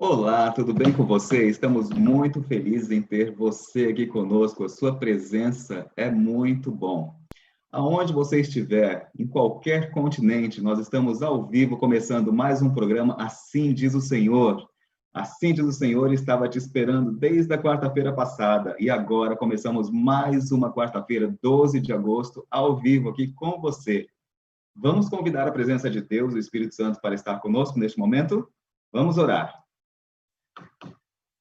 Olá, tudo bem com você? Estamos muito felizes em ter você aqui conosco. A sua presença é muito bom. Aonde você estiver, em qualquer continente, nós estamos ao vivo começando mais um programa Assim Diz o Senhor. Assim Diz o Senhor estava te esperando desde a quarta-feira passada e agora começamos mais uma quarta-feira, 12 de agosto, ao vivo aqui com você. Vamos convidar a presença de Deus, o Espírito Santo, para estar conosco neste momento? Vamos orar.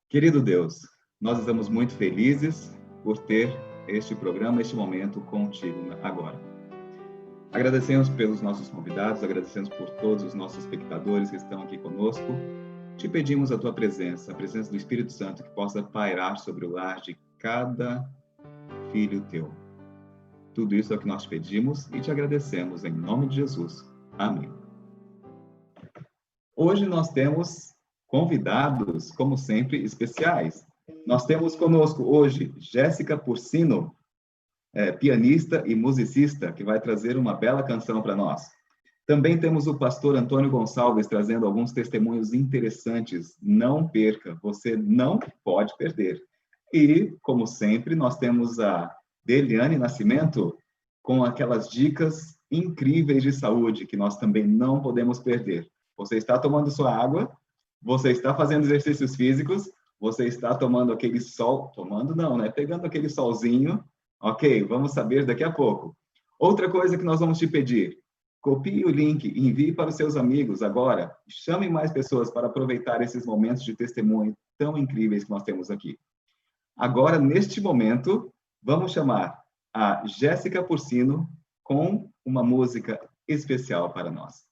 Querido Deus, nós estamos muito felizes por ter este programa, este momento contigo agora. Agradecemos pelos nossos convidados, agradecemos por todos os nossos espectadores que estão aqui conosco. Te pedimos a tua presença, a presença do Espírito Santo, que possa pairar sobre o lar de cada filho teu. Tudo isso é o que nós pedimos e te agradecemos em nome de Jesus. Amém. Hoje nós temos convidados, como sempre, especiais. Nós temos conosco hoje Jéssica Porcino, pianista e musicista, que vai trazer uma bela canção para nós. Também temos o pastor Antônio Gonçalves trazendo alguns testemunhos interessantes. Não perca, você não pode perder. E, como sempre, nós temos a Deliane Nascimento com aquelas dicas incríveis de saúde que nós também não podemos perder. Você está tomando sua água? Você está fazendo exercícios físicos, você está tomando aquele sol, tomando não, né? Pegando aquele solzinho, ok? Vamos saber daqui a pouco. Outra coisa que nós vamos te pedir, copie o link, envie para os seus amigos agora, chame mais pessoas para aproveitar esses momentos de testemunho tão incríveis que nós temos aqui. Agora, neste momento, vamos chamar a Jéssica Porcino com uma música especial para nós.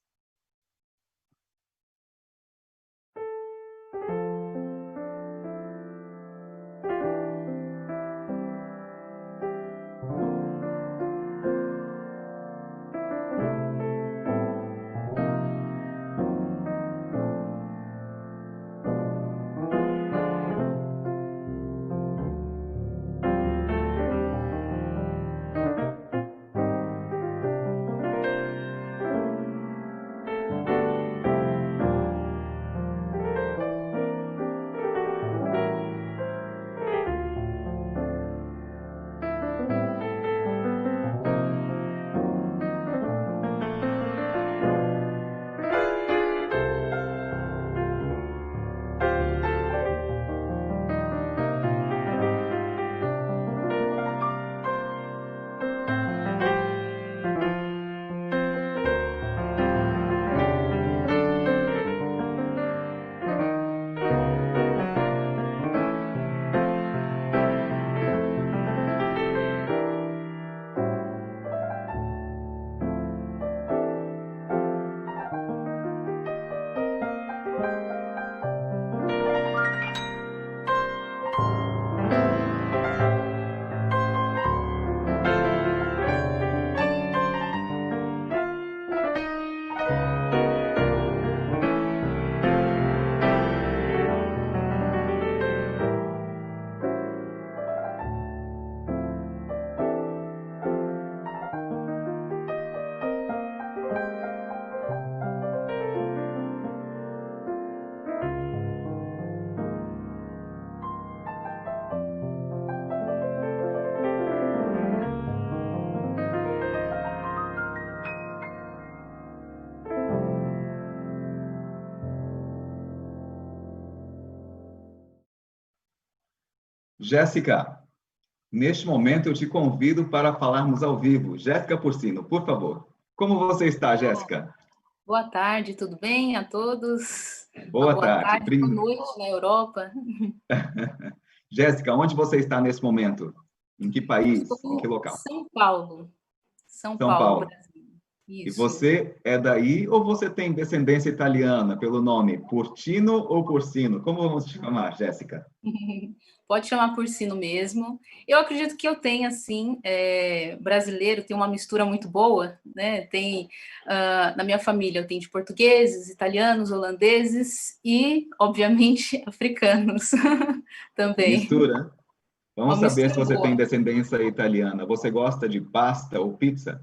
Jéssica, neste momento eu te convido para falarmos ao vivo. Jéssica Porcino, por favor. Como você está, Jéssica? Boa tarde, tudo bem a todos? Boa tarde. Boa noite na Europa. Jéssica, onde você está nesse momento? Em que país? Em que local? São Paulo. São Paulo. Brasil. Isso. E você é daí ou você tem descendência italiana pelo nome Porcino ou Porcino? Como vamos te chamar, Jéssica? Pode chamar Porcino mesmo. Eu acredito que eu tenho, assim, brasileiro, tem uma mistura muito boa, né? Tem, na minha família, eu tenho de portugueses, italianos, holandeses e, obviamente, africanos também. Mistura? Vamos Uma saber se você boa. tem descendência italiana. Você gosta de pasta ou pizza?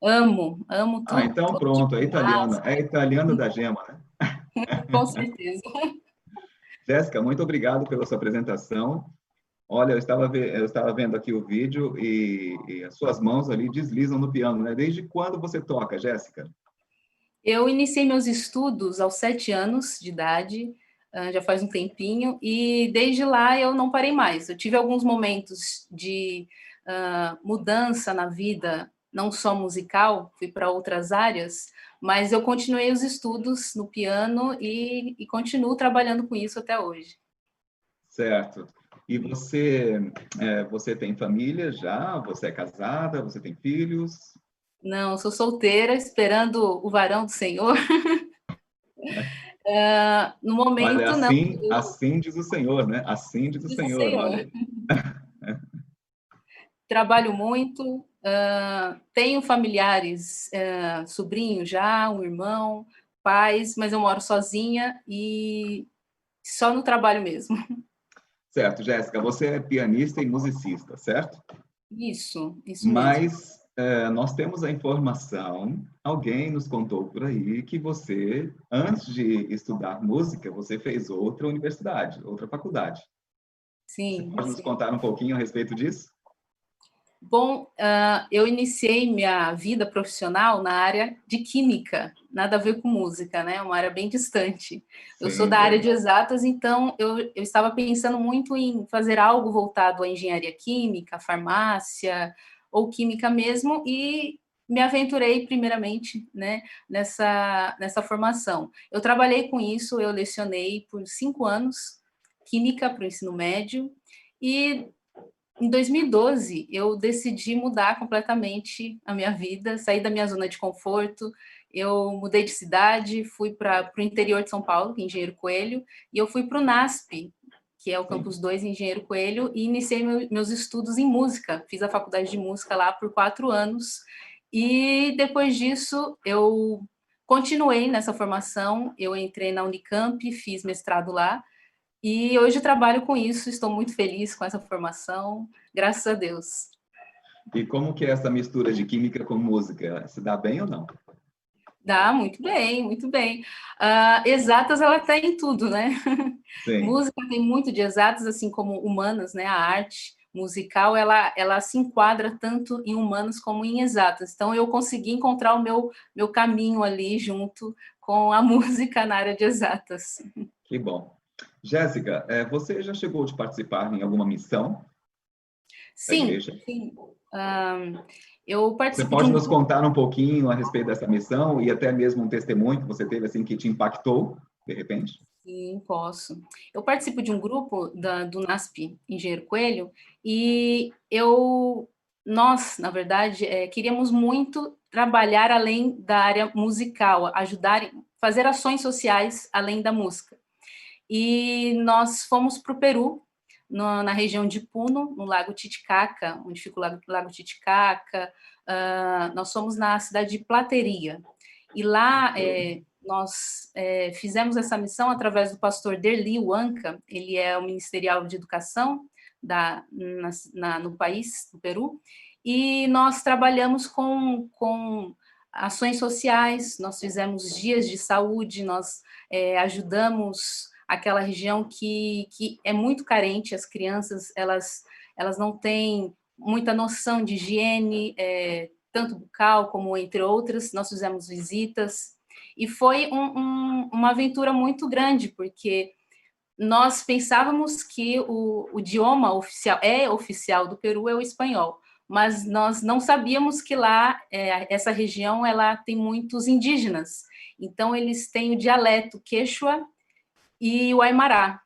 Amo tudo. Então pronto, é italiana. É italiano da gema, né? Com certeza. Jéssica, muito obrigado pela sua apresentação. Olha, eu estava vendo aqui o vídeo e as suas mãos ali deslizam no piano, né? Desde quando você toca, Jéssica? Eu iniciei meus estudos aos 7 anos de idade, já faz um tempinho, e desde lá eu não parei mais. Eu tive alguns momentos de mudança na vida, não só musical, fui para outras áreas, mas eu continuei os estudos no piano e continuo trabalhando com isso até hoje. Certo. E você tem família já? Você é casada? Você tem filhos? Não, sou solteira, esperando o varão do Senhor. No Olha, momento, não. assim diz o Senhor, né? Assim diz o Diz o Senhor, Senhor. olha. Trabalho muito, tenho familiares, sobrinho já, um irmão, pais, mas eu moro sozinha e só no trabalho mesmo. Certo, Jéssica, você é pianista e musicista, certo? Isso mesmo. Mas nós temos a informação, alguém nos contou por aí que você, antes de estudar música, você fez outra universidade, outra faculdade. Você Sim, pode nos sim. contar um pouquinho a respeito disso? Bom, eu iniciei minha vida profissional na área de química, nada a ver com música, né? Uma área bem distante. Eu sou Sim, da área de verdade. exatas, então eu estava pensando muito em fazer algo voltado à engenharia química, farmácia ou química mesmo, e me aventurei primeiramente, né, nessa formação. Eu trabalhei com isso, eu lecionei por 5 anos química para o ensino médio, e em 2012, eu decidi mudar completamente a minha vida, sair da minha zona de conforto. Eu mudei de cidade, fui para o interior de São Paulo, que é Engenheiro Coelho, e eu fui para o NASP, que é o Sim. Campus 2 em Engenheiro Coelho, e iniciei meus estudos em música. Fiz a faculdade de música lá por 4 anos, e depois disso eu continuei nessa formação. Eu entrei na Unicamp, fiz mestrado lá, e hoje trabalho com isso, estou muito feliz com essa formação, graças a Deus. E como que é essa mistura de química com música? Se dá bem ou não? Dá muito bem, muito bem. Exatas, ela está em tudo, né? Sim. Música tem muito de exatas, assim como humanas, né? A arte musical, ela se enquadra tanto em humanas como em exatas. Então, eu consegui encontrar o meu caminho ali junto com a música na área de exatas. Que bom. Jéssica, você já chegou de participar em alguma missão da Sim, igreja? sim. Eu Você participo de pode um nos grupo. contar um pouquinho a respeito dessa missão e até mesmo um testemunho que você teve assim que te impactou, de repente? Sim, posso. Eu participo de um grupo do NASP Engenheiro Coelho e nós, na verdade, queríamos muito trabalhar além da área musical, ajudar, fazer ações sociais além da música. E nós fomos para o Peru, na região de Puno, no Lago Titicaca, onde fica o Lago Titicaca. Nós fomos na cidade de Plateria. E lá nós fizemos essa missão através do pastor Derli Huanca, ele é o ministerial de educação no país, no Peru, e nós trabalhamos com ações sociais, nós fizemos dias de saúde, nós ajudamos aquela região que é muito carente, as crianças, elas não têm muita noção de higiene, tanto bucal como entre outras. Nós fizemos visitas e foi uma aventura muito grande, porque nós pensávamos que o idioma oficial do Peru é o espanhol, mas nós não sabíamos que lá, essa região, ela tem muitos indígenas. Então, eles têm o dialeto quechua e o Aimará.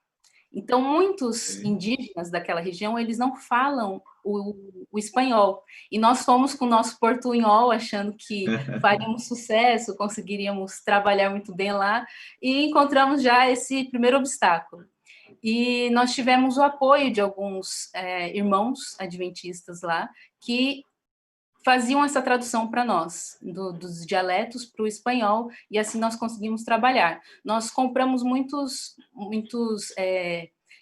Então, muitos Sim. indígenas daquela região, eles não falam o espanhol. E nós fomos com o nosso portunhol, achando que faríamos sucesso, conseguiríamos trabalhar muito bem lá, e encontramos já esse primeiro obstáculo. E nós tivemos o apoio de alguns irmãos adventistas lá, que faziam essa tradução para nós, dos dialetos para o espanhol, e assim nós conseguimos trabalhar. Nós compramos muitos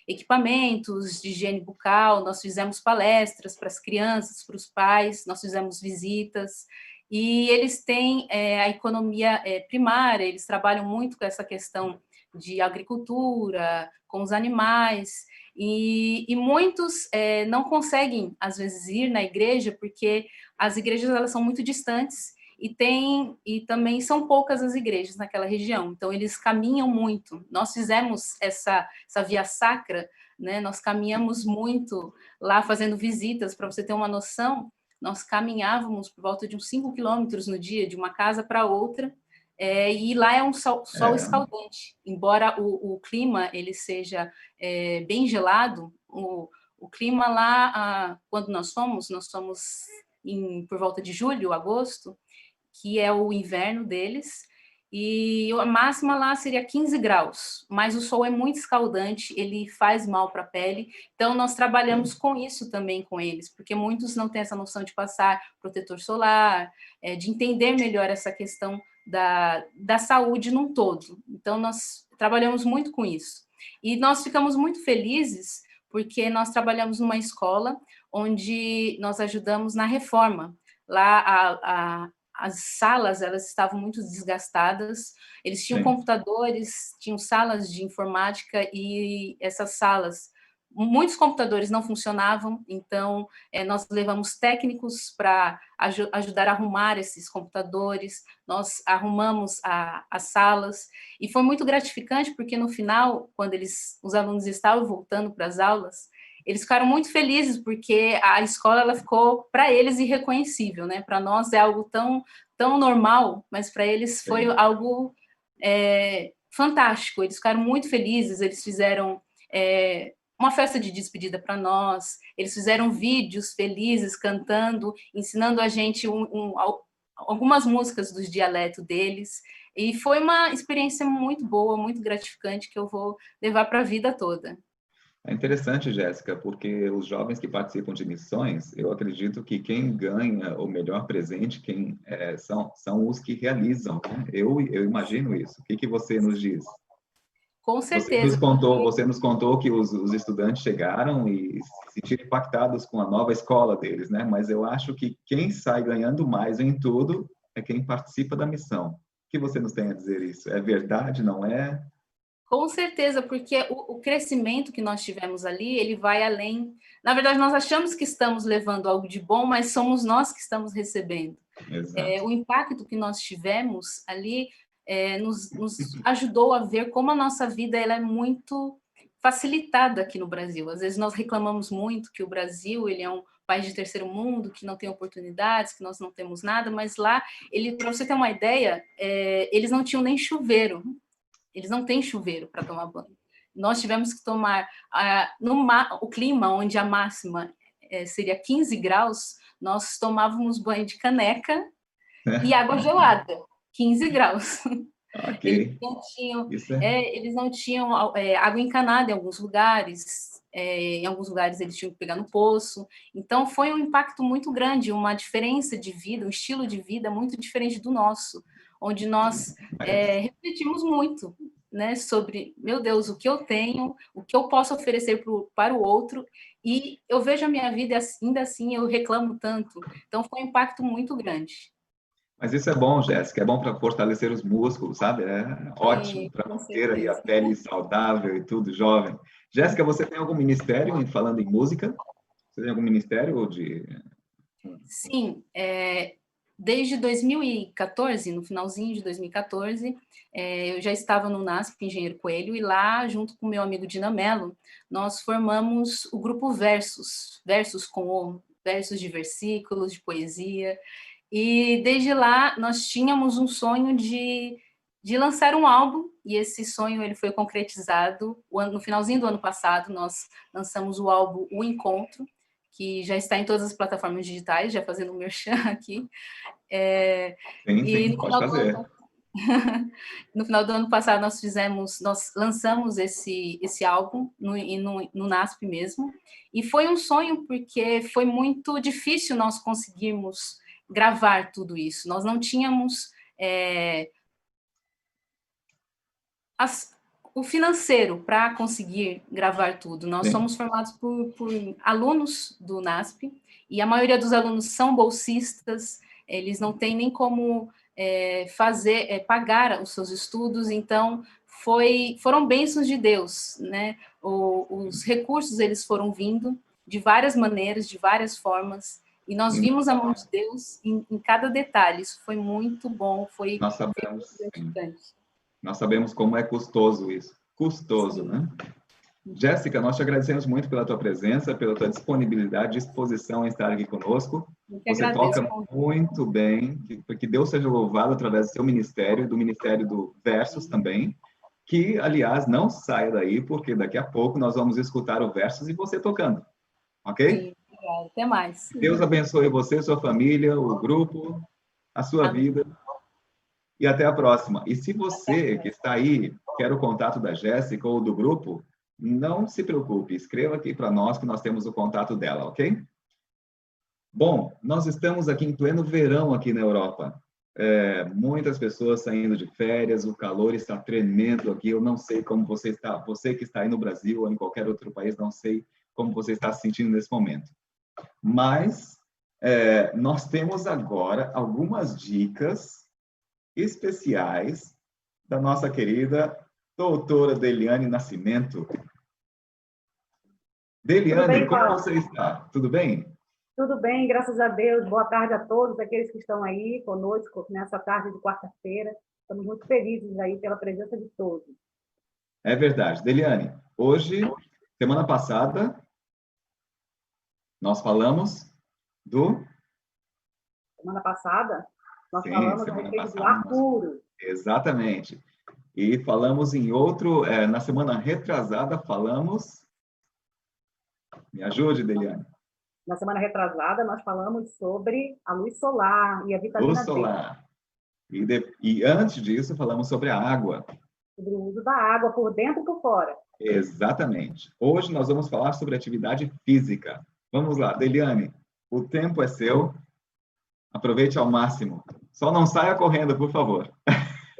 equipamentos de higiene bucal, nós fizemos palestras para as crianças, para os pais, nós fizemos visitas, e eles têm a economia primária, eles trabalham muito com essa questão de agricultura, com os animais, e muitos não conseguem, às vezes, ir na igreja, porque as igrejas elas são muito distantes, e também são poucas as igrejas naquela região, então eles caminham muito. Nós fizemos essa via sacra, né? Nós caminhamos muito lá fazendo visitas, para você ter uma noção, nós caminhávamos por volta de uns 5 quilômetros no dia, de uma casa para outra, e lá é um sol escaldante. Embora o clima ele seja bem gelado, o clima lá, quando nós fomos por volta de julho, agosto, que é o inverno deles, e a máxima lá seria 15 graus, mas o sol é muito escaldante, ele faz mal para a pele, então nós trabalhamos com isso também com eles, porque muitos não têm essa noção de passar protetor solar, de entender melhor essa questão da saúde num todo. Então nós trabalhamos muito com isso. E nós ficamos muito felizes porque nós trabalhamos numa escola onde nós ajudamos na reforma. Lá as salas elas estavam muito desgastadas, eles tinham computadores, tinham salas de informática e essas salas, muitos computadores não funcionavam, então nós levamos técnicos para ajudar a arrumar esses computadores, nós arrumamos as salas, e foi muito gratificante, porque no final, quando os alunos estavam voltando para as aulas, eles ficaram muito felizes, porque a escola ela ficou, para eles, irreconhecível, né? Para nós é algo tão normal, mas para eles foi algo fantástico. Eles ficaram muito felizes, eles fizeram uma festa de despedida para nós, eles fizeram vídeos felizes, cantando, ensinando a gente algumas músicas dos dialetos deles, e foi uma experiência muito boa, muito gratificante, que eu vou levar para a vida toda. É interessante, Jéssica, porque os jovens que participam de missões, eu acredito que quem ganha o melhor presente são os que realizam, né? Eu imagino isso. O que você nos diz? Com certeza. Você nos contou que os estudantes chegaram e se sentiram impactados com a nova escola deles, né? Mas eu acho que quem sai ganhando mais em tudo é quem participa da missão. O que você nos tem a dizer isso? É verdade, não é? Com certeza, porque o crescimento que nós tivemos ali, ele vai além. Na verdade, nós achamos que estamos levando algo de bom, mas somos nós que estamos recebendo. O impacto que nós tivemos ali nos ajudou a ver como a nossa vida ela é muito facilitada aqui no Brasil. Às vezes nós reclamamos muito que o Brasil ele é um país de terceiro mundo, que não tem oportunidades, que nós não temos nada, mas lá, para você ter uma ideia, eles não tinham nem chuveiro. Eles não têm chuveiro para tomar banho. Nós tivemos que tomar o clima onde a máxima seria 15 graus, nós tomávamos banho de caneca e água gelada, 15 graus. Okay. Eles não tinham água encanada em alguns lugares, em alguns lugares eles tinham que pegar no poço, então foi um impacto muito grande, uma diferença de vida, um estilo de vida muito diferente do nosso, onde nós refletimos muito, né, sobre, meu Deus, o que eu tenho, o que eu posso oferecer para o outro, e eu vejo a minha vida ainda assim, eu reclamo tanto, então foi um impacto muito grande. Mas isso é bom, Jéssica, é bom para fortalecer os músculos, sabe? É ótimo para manter aí a pele saudável e tudo, jovem. Jéssica, você tem algum ministério falando em música? Você tem algum ministério de... Sim, desde 2014, no finalzinho de 2014, eu já estava no NASP Engenheiro Coelho, e lá, junto com meu amigo Dina Mello, nós formamos o grupo Versos com versos de versículos, de poesia, e desde lá nós tínhamos um sonho de lançar um álbum, e esse sonho ele foi concretizado no finalzinho do ano passado. Nós lançamos o álbum O Encontro, que já está em todas as plataformas digitais, já fazendo um merchan aqui. Sim, pode fazer. No final do ano passado nós lançamos esse álbum no NASP mesmo, e foi um sonho porque foi muito difícil nós conseguirmos gravar tudo isso. Nós não tínhamos o financeiro para conseguir gravar tudo. Nós somos formados por alunos do NASP, e a maioria dos alunos são bolsistas, eles não têm nem como pagar os seus estudos, então foram bênçãos de Deus, né? Os recursos, eles foram vindo de várias maneiras, de várias formas, e nós vimos a mão de Deus em cada detalhe. Isso foi muito bom, foi Nós sabemos, muito gratificante. nós sabemos como é custoso isso. Custoso, Sim. né? Jéssica, nós te agradecemos muito pela tua presença, pela tua disponibilidade, disposição em estar aqui conosco. Você agradeço. toca muito bem, que Deus seja louvado através do seu ministério, do Ministério do Versos também, que, aliás, não saia daí, porque daqui a pouco nós vamos escutar o Versos e você tocando, ok? Sim, obrigada. Até mais. Deus abençoe você, sua família, o grupo, a sua vida, e até a próxima. E se você que está aí quer o contato da Jéssica ou do grupo, não se preocupe, escreva aqui para nós que nós temos o contato dela, ok? Bom, nós estamos aqui em pleno verão aqui na Europa. Muitas pessoas saindo de férias, o calor está tremendo aqui. Eu não sei como você está, você que está aí no Brasil ou em qualquer outro país, não sei como você está se sentindo nesse momento. Mas nós temos agora algumas dicas especiais da nossa querida doutora Deliane Nascimento. Deliane, como você está? Tudo bem? Tudo bem, graças a Deus. Boa tarde a todos aqueles que estão aí conosco nessa tarde de quarta-feira. Estamos muito felizes aí pela presença de todos. É verdade. Deliane, hoje, semana passada, nós falamos do... Semana passada, nós falamos a respeito do ar puro. Exatamente. E falamos em outro, na semana retrasada, falamos... Me ajude, Deliane. Na semana retrasada, nós falamos sobre a luz solar e a vitamina luz solar. D. E antes disso, falamos sobre a água. Sobre o uso da água por dentro e por fora. Exatamente. Hoje nós vamos falar sobre atividade física. Vamos lá, Deliane, o tempo é seu. Aproveite ao máximo. Só não saia correndo, por favor.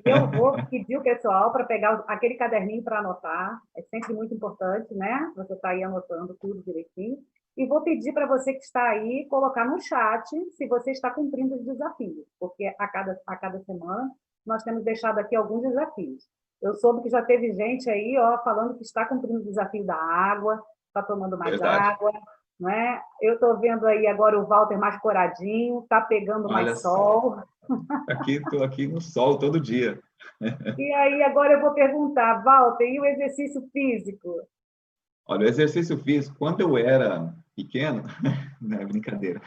Eu vou pedir o pessoal para pegar aquele caderninho para anotar. É sempre muito importante, né? Você está aí anotando tudo direitinho. E vou pedir para você que está aí colocar no chat se você está cumprindo os desafios, porque a cada semana nós temos deixado aqui alguns desafios. Eu soube que já teve gente aí falando que está cumprindo o desafio da água, está tomando mais água, não é? Eu estou vendo aí agora o Walter mais coradinho, está pegando mais sol. Estou aqui no sol todo dia. E aí agora eu vou perguntar, Walter, e o exercício físico? Olha, o exercício físico, quando eu era pequeno, não é brincadeira.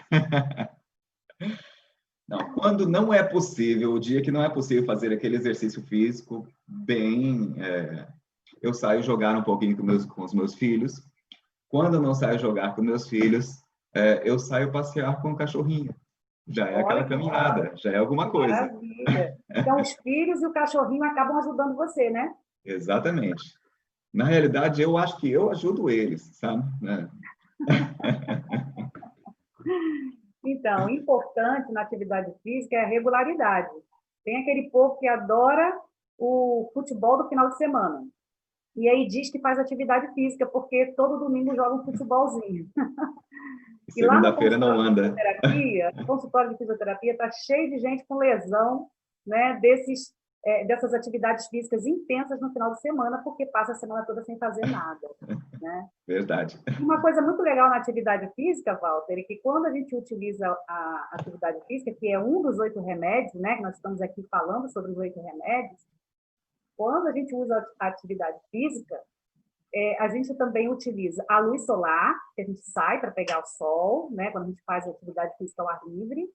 Não, quando não é possível, o dia que não é possível fazer aquele exercício físico bem, eu saio jogar um pouquinho com os meus filhos. Quando eu não saio jogar com meus filhos, eu saio passear com o cachorrinho. Já é aquela caminhada, já é alguma coisa. Maravilha. Então, os filhos e o cachorrinho acabam ajudando você, né? Exatamente. Na realidade, eu acho que eu ajudo eles, sabe? Então, importante na atividade física é a regularidade. Tem aquele povo que adora o futebol do final de semana. E aí diz que faz atividade física, porque todo domingo joga um futebolzinho. E lá no consultório de fisioterapia está cheio de gente com lesão, né, dessas atividades físicas intensas no final de semana, porque passa a semana toda sem fazer nada. Né? Verdade. Uma coisa muito legal na atividade física, Walter, é que quando a gente utiliza a atividade física, que é um dos 8 remédios, né, que nós estamos aqui falando sobre os 8 remédios, quando a gente usa a atividade física, a gente também utiliza a luz solar, que a gente sai para pegar o sol, né, quando a gente faz a atividade física ao ar livre.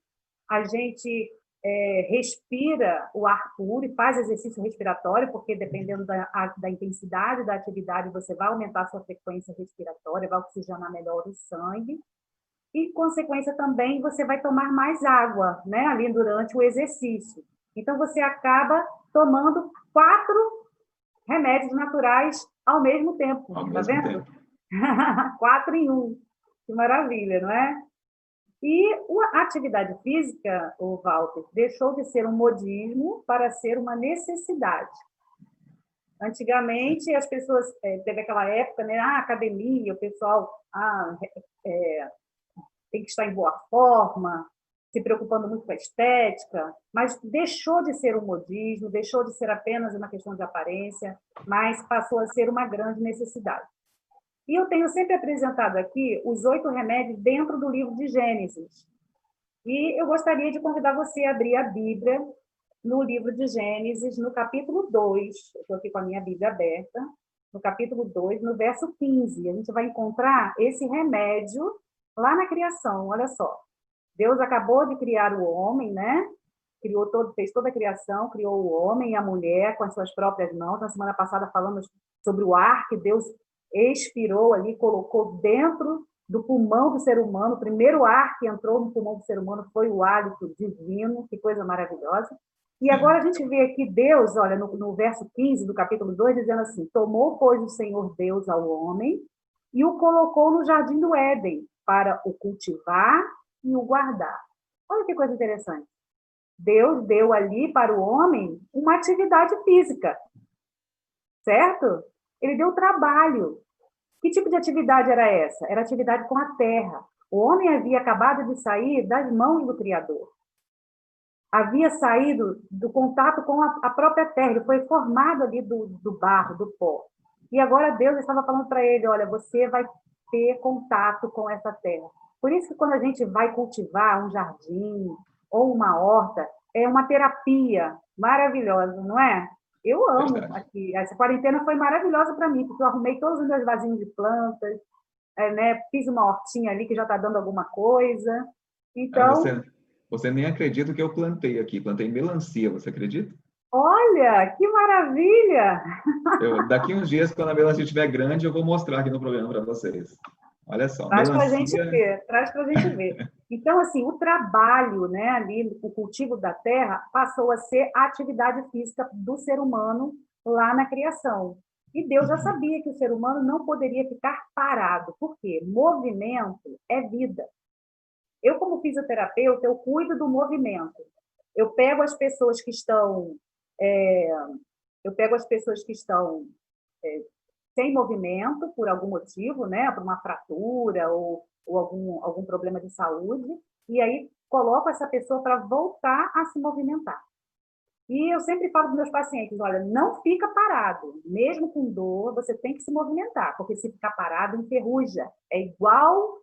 A gente respira o ar puro e faz exercício respiratório, porque dependendo da intensidade da atividade, você vai aumentar a sua frequência respiratória, vai oxigenar melhor o sangue. E, consequência, também você vai tomar mais água, né, ali durante o exercício. Então, você acaba tomando 4 remédios naturais ao mesmo tempo. Tá vendo? 4 em 1. Que maravilha, não é? E a atividade física, o Walter, deixou de ser um modismo para ser uma necessidade. Antigamente, as pessoas, teve aquela época, né? Academia, o pessoal tem que estar em boa forma, se preocupando muito com a estética, mas deixou de ser um modismo, deixou de ser apenas uma questão de aparência, mas passou a ser uma grande necessidade. E eu tenho sempre apresentado aqui os 8 remédios dentro do livro de Gênesis. E eu gostaria de convidar você a abrir a Bíblia no livro de Gênesis, no capítulo 2. Eu estou aqui com a minha Bíblia aberta. No capítulo 2, no verso 15. A gente vai encontrar esse remédio lá na criação. Olha só. Deus acabou de criar o homem, né? Fez toda a criação, criou o homem e a mulher com as suas próprias mãos. Na semana passada falamos sobre o ar que Deus expirou ali, colocou dentro do pulmão do ser humano. O primeiro ar que entrou no pulmão do ser humano foi o hálito divino, que coisa maravilhosa. E agora a gente vê aqui Deus, olha, no verso 15 do capítulo 2, dizendo assim: tomou, pois, o Senhor Deus ao homem e o colocou no jardim do Éden para o cultivar e o guardar. Olha que coisa interessante. Deus deu ali para o homem uma atividade física, certo? Ele deu trabalho. Que tipo de atividade era essa? Era atividade com a terra. O homem havia acabado de sair das mãos do Criador. Havia saído do contato com a própria terra. Ele foi formado ali do barro, do pó. E agora Deus estava falando para ele: olha, você vai ter contato com essa terra. Por isso que quando a gente vai cultivar um jardim ou uma horta, é uma terapia maravilhosa, não é? Eu amo aqui. Essa quarentena foi maravilhosa para mim, porque eu arrumei todos os meus vasinhos de plantas, né? Fiz uma hortinha ali que já está dando alguma coisa. Então, você nem acredita que eu plantei aqui. Plantei melancia, você acredita? Olha, que maravilha! Daqui uns dias, quando a melancia estiver grande, eu vou mostrar aqui no programa para vocês. Olha só, traz melancia... para a gente ver, traz para a gente ver. Então, assim, o trabalho, né, ali, o cultivo da terra, passou a ser a atividade física do ser humano lá na criação. E Deus já sabia que o ser humano não poderia ficar parado. Por quê? Movimento é vida. Eu, como fisioterapeuta, eu cuido do movimento. Eu pego as pessoas que estão... sem movimento, por algum motivo, né, por uma fratura ou algum problema de saúde, e aí coloco essa pessoa para voltar a se movimentar. E eu sempre falo para meus pacientes: olha, não fica parado, mesmo com dor, você tem que se movimentar, porque se ficar parado, enferruja. É igual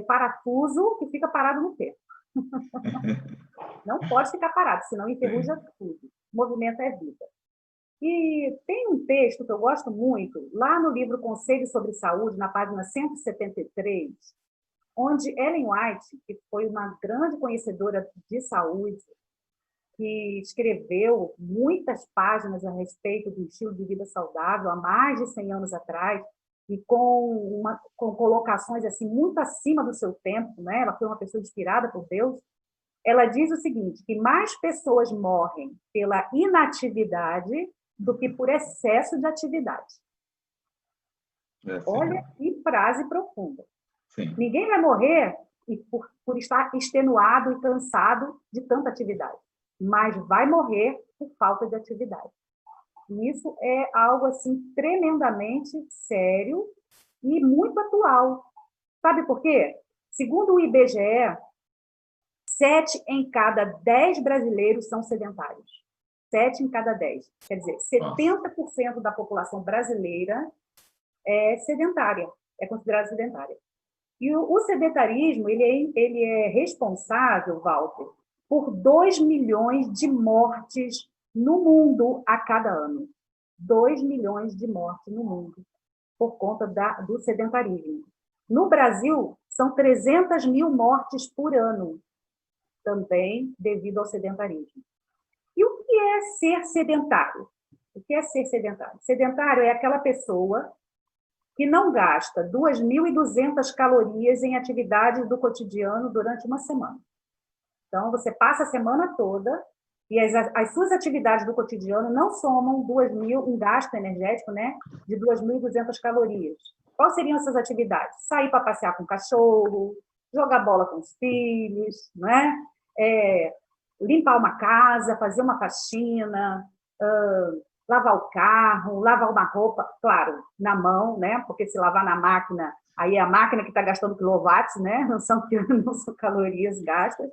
parafuso que fica parado no ferro. Não pode ficar parado, senão enferruja tudo. Movimento é vida. E tem um texto que eu gosto muito, lá no livro Conselhos sobre Saúde, na página 173, onde Ellen White, que foi uma grande conhecedora de saúde, que escreveu muitas páginas a respeito do estilo de vida saudável há mais de 100 anos atrás, e com colocações assim, muito acima do seu tempo, né? Ela foi uma pessoa inspirada por Deus. Ela diz o seguinte, que mais pessoas morrem pela inatividade do que por excesso de atividade. Olha que frase profunda. Sim. Ninguém vai morrer por estar extenuado e cansado de tanta atividade, mas vai morrer por falta de atividade. E isso é algo assim tremendamente sério e muito atual. Sabe por quê? Segundo o IBGE, 7 em cada 10 brasileiros são sedentários. 7 em cada 10. Quer dizer, 70% da população brasileira é sedentária, é considerada sedentária. E o sedentarismo, ele é responsável, Walter, por 2 milhões de mortes no mundo a cada ano. 2 milhões de mortes no mundo por conta do sedentarismo. No Brasil, são 300 mil mortes por ano, também devido ao sedentarismo. E o que é ser sedentário? O que é ser sedentário? Sedentário é aquela pessoa que não gasta 2.200 calorias em atividades do cotidiano durante uma semana. Então, você passa a semana toda e as suas atividades do cotidiano não somam um gasto energético, né, de 2.200 calorias. Quais seriam essas atividades? Sair para passear com o cachorro, jogar bola com os filhos, né? Limpar uma casa, fazer uma faxina, lavar o carro, lavar uma roupa, claro, na mão, né? Porque se lavar na máquina, aí é a máquina que está gastando quilowatts, né? Não são calorias gastas.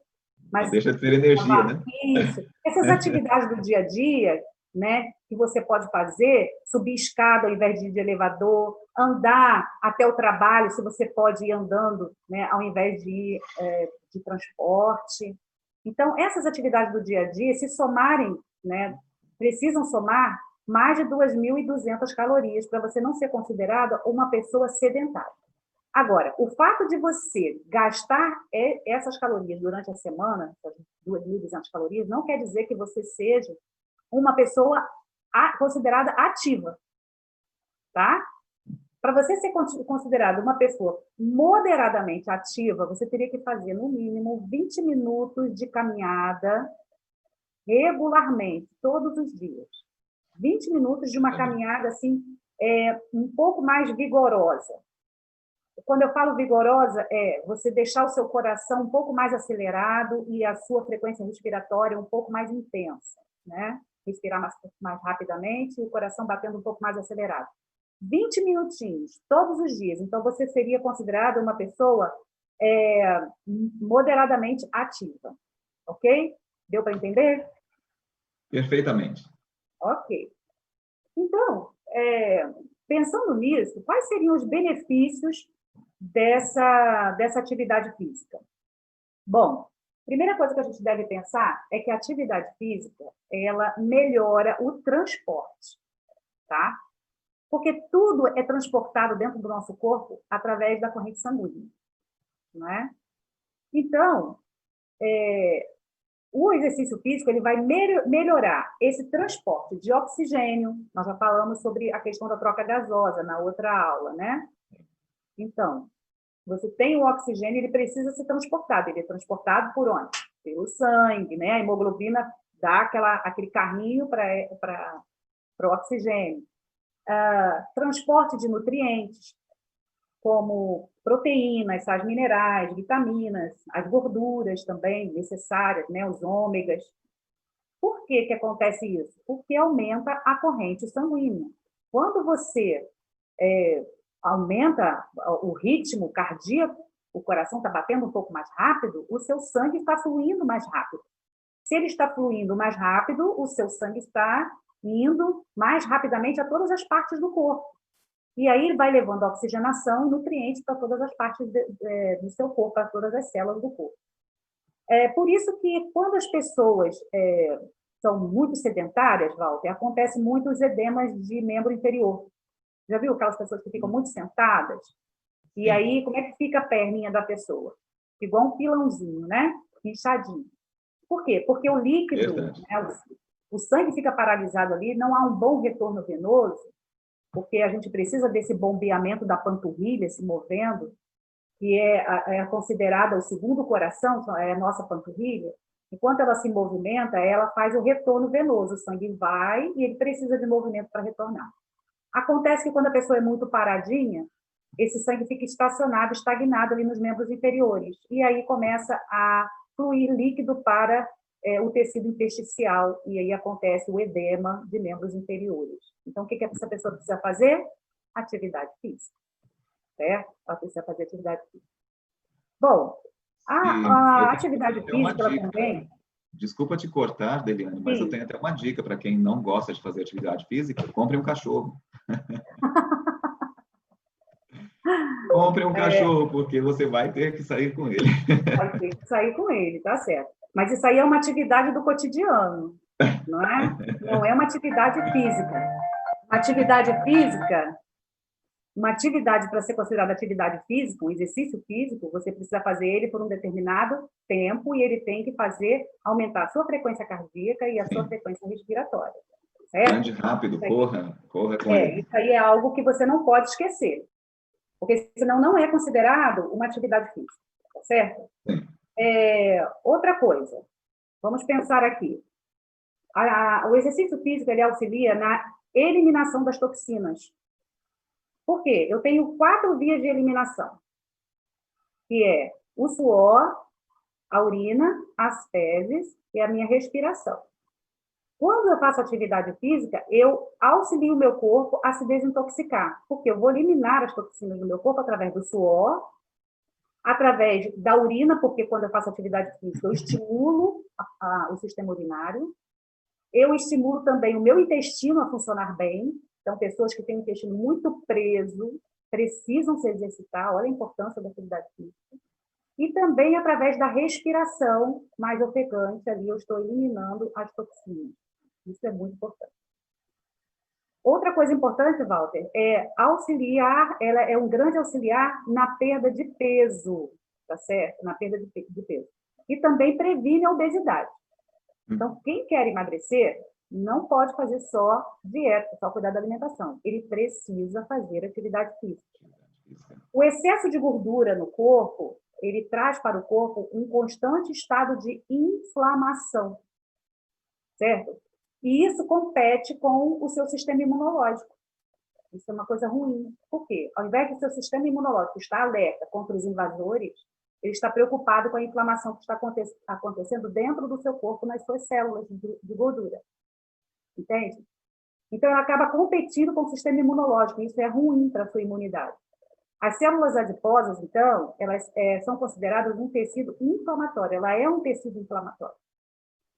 Mas não deixa de ser energia, né? isso. Essas atividades do dia a dia, né, que você pode fazer, subir escada ao invés de ir de elevador, andar até o trabalho, se você pode ir andando, né, ao invés de ir de transporte. Então, essas atividades do dia a dia, se somarem, né, precisam somar mais de 2.200 calorias para você não ser considerada uma pessoa sedentária. Agora, o fato de você gastar essas calorias durante a semana, essas 2.200 calorias, não quer dizer que você seja uma pessoa considerada ativa, tá? Para você ser considerada uma pessoa moderadamente ativa, você teria que fazer, no mínimo, 20 minutos de caminhada regularmente, todos os dias. 20 minutos de uma caminhada, assim, um pouco mais vigorosa. Quando eu falo vigorosa, é você deixar o seu coração um pouco mais acelerado e a sua frequência respiratória um pouco mais intensa, né? Respirar mais rapidamente e o coração batendo um pouco mais acelerado. 20 minutinhos, todos os dias. Então, você seria considerada uma pessoa moderadamente ativa. Ok? Deu para entender? Perfeitamente. Ok. Então, pensando nisso, quais seriam os benefícios dessa atividade física? Bom, primeira coisa que a gente deve pensar é que a atividade física, ela melhora o transporte, tá? Porque tudo é transportado dentro do nosso corpo através da corrente sanguínea, não é? Então, o exercício físico ele vai melhorar esse transporte de oxigênio. Nós já falamos sobre a questão da troca gasosa na outra aula, né? Então, você tem o oxigênio, ele precisa ser transportado. Ele é transportado por onde? Pelo sangue, né? A hemoglobina dá aquele carrinho para o oxigênio. Transporte de nutrientes, como proteínas, sais minerais, vitaminas, as gorduras também necessárias, né? Os ômegas. Por que acontece isso? Porque aumenta a corrente sanguínea. Quando você aumenta o ritmo cardíaco, o coração está batendo um pouco mais rápido, o seu sangue está fluindo mais rápido. Se ele está fluindo mais rápido, o seu sangue está indo mais rapidamente a todas as partes do corpo. E aí ele vai levando oxigenação e nutrientes para todas as partes do seu corpo, para todas as células do corpo. Por isso que quando as pessoas são muito sedentárias, Walter, acontece muito os edemas de membro inferior. Já viu aquelas pessoas que ficam muito sentadas? E aí, como é que fica a perninha da pessoa? Igual um pilãozinho, né? Inchadinho. Por quê? Porque o líquido, né, o sangue fica paralisado ali, não há um bom retorno venoso, porque a gente precisa desse bombeamento da panturrilha se movendo, que é considerada o segundo coração, é a nossa panturrilha. Enquanto ela se movimenta, ela faz o retorno venoso, o sangue vai e ele precisa de movimento para retornar. Acontece que quando a pessoa é muito paradinha, esse sangue fica estacionado, estagnado ali nos membros inferiores, e aí começa a fluir líquido para o tecido intersticial, e aí acontece o edema de membros inferiores. Então, o que essa pessoa precisa fazer? Atividade física, certo? Ela precisa fazer atividade física. Bom, a atividade física, ela também... Desculpa te cortar, Deliane, mas eu tenho até uma dica para quem não gosta de fazer atividade física: compre um cachorro. Compre um cachorro, porque você vai ter que sair com ele. Vai ter que sair com ele, tá certo. Mas isso aí é uma atividade do cotidiano, não é? Não é uma atividade física. Uma atividade para ser considerada atividade física, um exercício físico, você precisa fazer ele por um determinado tempo e ele tem que aumentar a sua frequência cardíaca e a sua frequência respiratória. Certo? Ande rápido, corra com ele. Isso aí é algo que você não pode esquecer, porque senão não é considerado uma atividade física, tá certo? Outra coisa, vamos pensar aqui. O exercício físico ele auxilia na eliminação das toxinas. Por quê? Eu tenho 4 vias de eliminação, que é o suor, a urina, as fezes e a minha respiração. Quando eu faço atividade física, eu auxilio o meu corpo a se desintoxicar, porque eu vou eliminar as toxinas do meu corpo através do suor, através da urina, porque quando eu faço atividade física, eu estimulo o sistema urinário, eu estimulo também o meu intestino a funcionar bem. Então, pessoas que têm o intestino muito preso precisam se exercitar, olha a importância da atividade física. E também através da respiração mais ofegante, ali eu estou eliminando as toxinas. Isso é muito importante. Outra coisa importante, Walter, é auxiliar, ela é um grande auxiliar na perda de peso, tá certo? Na perda de peso. E também previne a obesidade. Então, quem quer emagrecer, não pode fazer só dieta, só cuidar da alimentação. Ele precisa fazer atividade física. O excesso de gordura no corpo, ele traz para o corpo um constante estado de inflamação, certo? E isso compete com o seu sistema imunológico. Isso é uma coisa ruim. Por quê? Ao invés do seu sistema imunológico estar alerta contra os invasores, ele está preocupado com a inflamação que está acontecendo dentro do seu corpo, nas suas células de gordura. Entende? Então, ela acaba competindo com o sistema imunológico, e isso é ruim para a sua imunidade. As células adiposas, então, elas são consideradas um tecido inflamatório. Ela é um tecido inflamatório.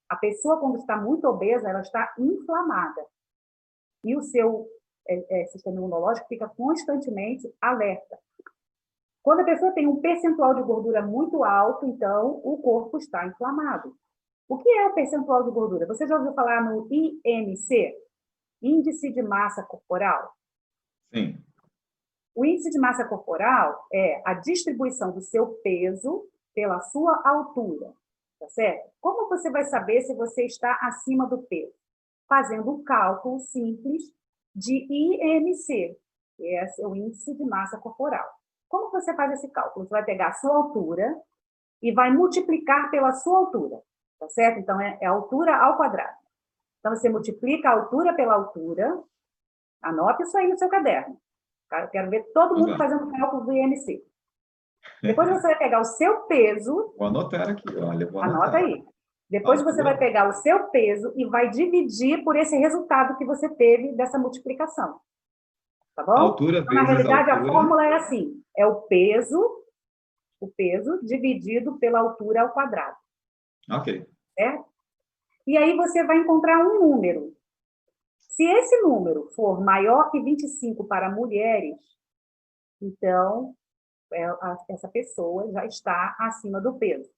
A pessoa, quando está muito obesa, ela está inflamada. E o seu sistema imunológico fica constantemente alerta. Quando a pessoa tem um percentual de gordura muito alto, então, o corpo está inflamado. O que é o percentual de gordura? Você já ouviu falar no IMC? Índice de massa corporal? Sim. O índice de massa corporal é a distribuição do seu peso pela sua altura, tá certo? Como você vai saber se você está acima do peso? Fazendo um cálculo simples de IMC, que é o índice de massa corporal. Como você faz esse cálculo? Você vai pegar a sua altura e vai multiplicar pela sua altura, tá certo? Então, é a altura ao quadrado. Então, você multiplica a altura pela altura, anote isso aí no seu caderno. Eu quero ver todo mundo fazendo o cálculo do IMC. Depois você vai pegar o seu peso. Vou anotar aqui, olha. Anota aí. Depois você vai pegar o seu peso e vai dividir por esse resultado que você teve dessa multiplicação. Tá bom? Altura então, na vezes realidade, altura. A fórmula é assim: é o peso dividido pela altura ao quadrado. Ok. Certo? E aí você vai encontrar um número. Se esse número for maior que 25 para mulheres, então essa pessoa já está acima do peso.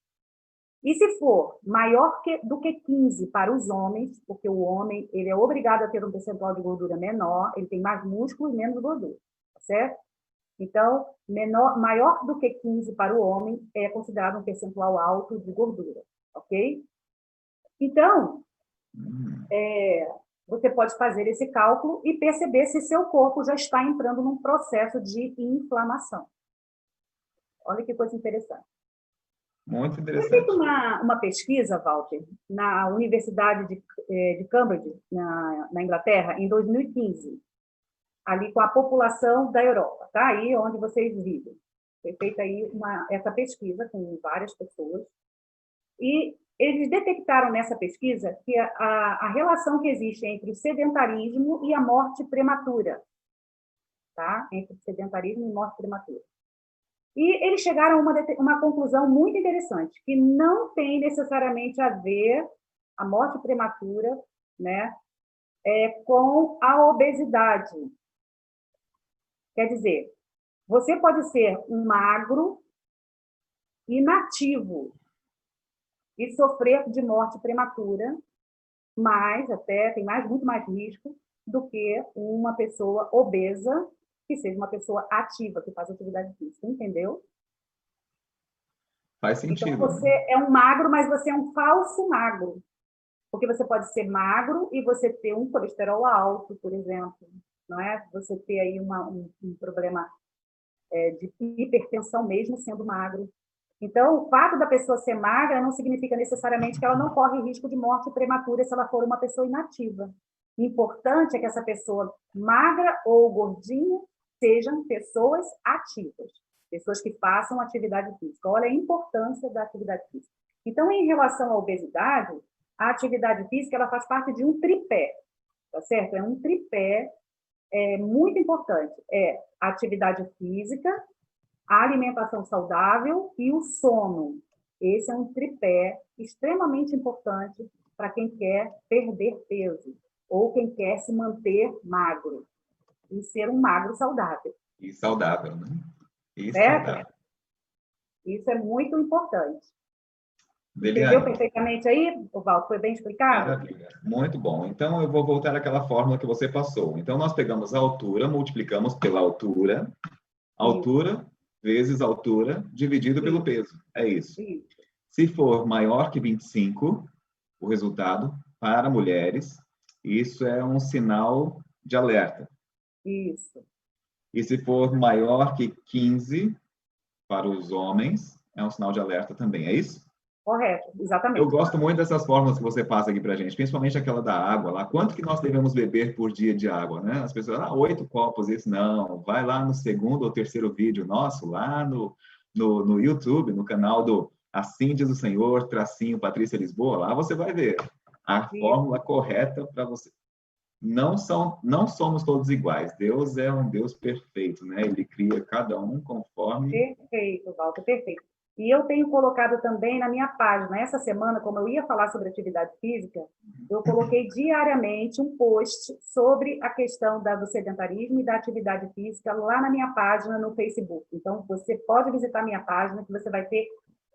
E se for maior do que 15 para os homens, porque o homem ele é obrigado a ter um percentual de gordura menor, ele tem mais músculo e menos gordura, certo? Então, maior do que 15 para o homem é considerado um percentual alto de gordura, ok? Então, você pode fazer esse cálculo e perceber se seu corpo já está entrando num processo de inflamação. Olha que coisa interessante. Muito interessante. Foi feita uma pesquisa, Walter, na Universidade de Cambridge, na Inglaterra, em 2015, ali com a população da Europa, tá? Aí onde vocês vivem. Foi feita aí essa pesquisa com várias pessoas, e eles detectaram nessa pesquisa que a relação que existe entre o sedentarismo e a morte prematura, tá? Entre o sedentarismo e morte prematura. E eles chegaram a uma conclusão muito interessante, que não tem necessariamente a ver a morte prematura, né, com a obesidade. Quer dizer, você pode ser um magro inativo e sofrer de morte prematura, mas até tem muito mais risco do que uma pessoa obesa que seja uma pessoa ativa, que faz atividade física, entendeu? Faz sentido. Então, você é um magro, mas você é um falso magro. Porque você pode ser magro e você ter um colesterol alto, por exemplo, não é? Você ter aí um problema de hipertensão mesmo sendo magro. Então, o fato da pessoa ser magra não significa necessariamente que ela não corre risco de morte prematura se ela for uma pessoa inativa. O importante é que essa pessoa magra ou gordinha sejam pessoas ativas, pessoas que façam atividade física. Olha a importância da atividade física. Então, em relação à obesidade, a atividade física ela faz parte de um tripé, tá certo? É um tripé muito importante. É a atividade física, a alimentação saudável e o sono. Esse é um tripé extremamente importante para quem quer perder peso ou quem quer se manter magro e ser um magro saudável. E saudável, né? E Certo? saudável. Isso é muito importante. Deliane, entendeu perfeitamente aí, Valdo? Foi bem explicado? maravilha. Muito bom. Então, eu vou voltar àquela fórmula que você passou. Então, nós pegamos a altura, multiplicamos pela altura vezes altura, dividido pelo peso. É isso. Isso. Se for maior que 25, o resultado, para mulheres, isso é um sinal de alerta. Isso. E se for maior que 15, para os homens, é um sinal de alerta também. É isso? Correto, exatamente. Eu gosto muito dessas fórmulas que você passa aqui para a gente, principalmente aquela da água lá. Quanto que nós devemos beber por dia de água, né? As pessoas, 8 copos, isso não. Vai lá no segundo ou terceiro vídeo nosso, lá no YouTube, no canal do Assim Diz o Senhor, tracinho Patrícia Lisboa, lá você vai ver a fórmula correta para você. Não somos todos iguais. Deus é um Deus perfeito, né? Ele cria cada um conforme... Perfeito, Walter, perfeito. E eu tenho colocado também na minha página, essa semana, como eu ia falar sobre atividade física, eu coloquei diariamente um post sobre a questão do sedentarismo e da atividade física lá na minha página no Facebook. Então, você pode visitar minha página, que você vai ter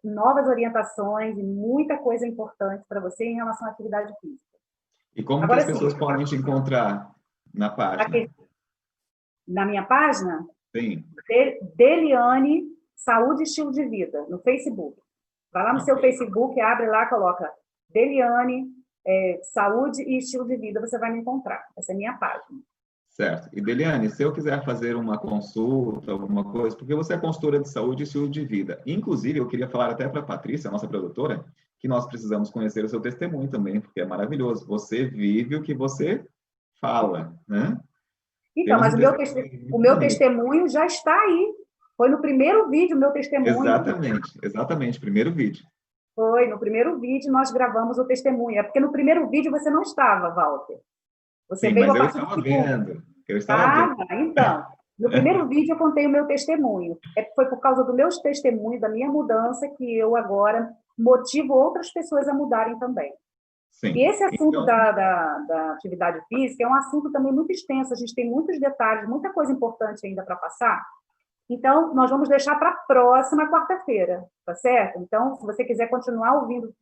novas orientações e muita coisa importante para você em relação à atividade física. E como Agora, que as pessoas podem te encontrar na página? Na minha página? Sim. Deliane Saúde e Estilo de Vida, no Facebook. Vai lá no seu Facebook, abre lá, coloca Deliane, Saúde e Estilo de Vida, você vai me encontrar. Essa é a minha página. Certo. E, Deliane, se eu quiser fazer uma consulta, alguma coisa, porque você é consultora de saúde e estilo de vida. Inclusive, eu queria falar até para a Patrícia, nossa produtora, que nós precisamos conhecer o seu testemunho também, porque é maravilhoso. Você vive o que você fala, né? Então, mas o meu testemunho já está aí. Foi no primeiro vídeo o meu testemunho. Exatamente, primeiro vídeo. Foi, no primeiro vídeo nós gravamos o testemunho. É porque no primeiro vídeo você não estava, Walter. Você veio mas a partir do segundo. Eu estava vendo. Então, no primeiro vídeo eu contei o meu testemunho. Foi por causa do meu testemunho, da minha mudança, que eu agora motivo outras pessoas a mudarem também. Sim. E esse assunto da atividade física é um assunto também muito extenso. A gente tem muitos detalhes, muita coisa importante ainda para passar. Então, nós vamos deixar para a próxima quarta-feira, tá certo? Então, se você quiser continuar ouvindo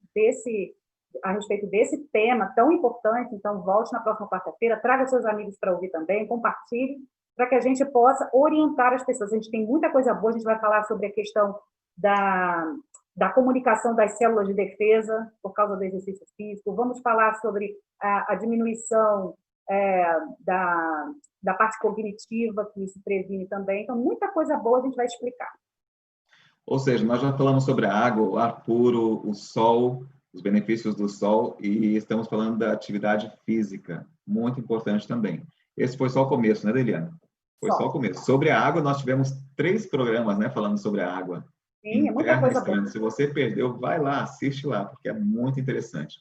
a respeito desse tema tão importante, então volte na próxima quarta-feira, traga seus amigos para ouvir também, compartilhe, para que a gente possa orientar as pessoas. A gente tem muita coisa boa, a gente vai falar sobre a questão da comunicação das células de defesa por causa do exercício físico, vamos falar sobre a diminuição da parte cognitiva, que isso previne também. Então, muita coisa boa a gente vai explicar. Ou seja, nós já falamos sobre a água, o ar puro, o sol, os benefícios do sol, e estamos falando da atividade física, muito importante também. Esse foi só o começo, né, Deliane? Foi só o começo. Sobre a água, nós tivemos 3 programas, né, falando sobre a água. Sim, é muita coisa boa. Se você perdeu, vai lá, assiste lá, porque é muito interessante.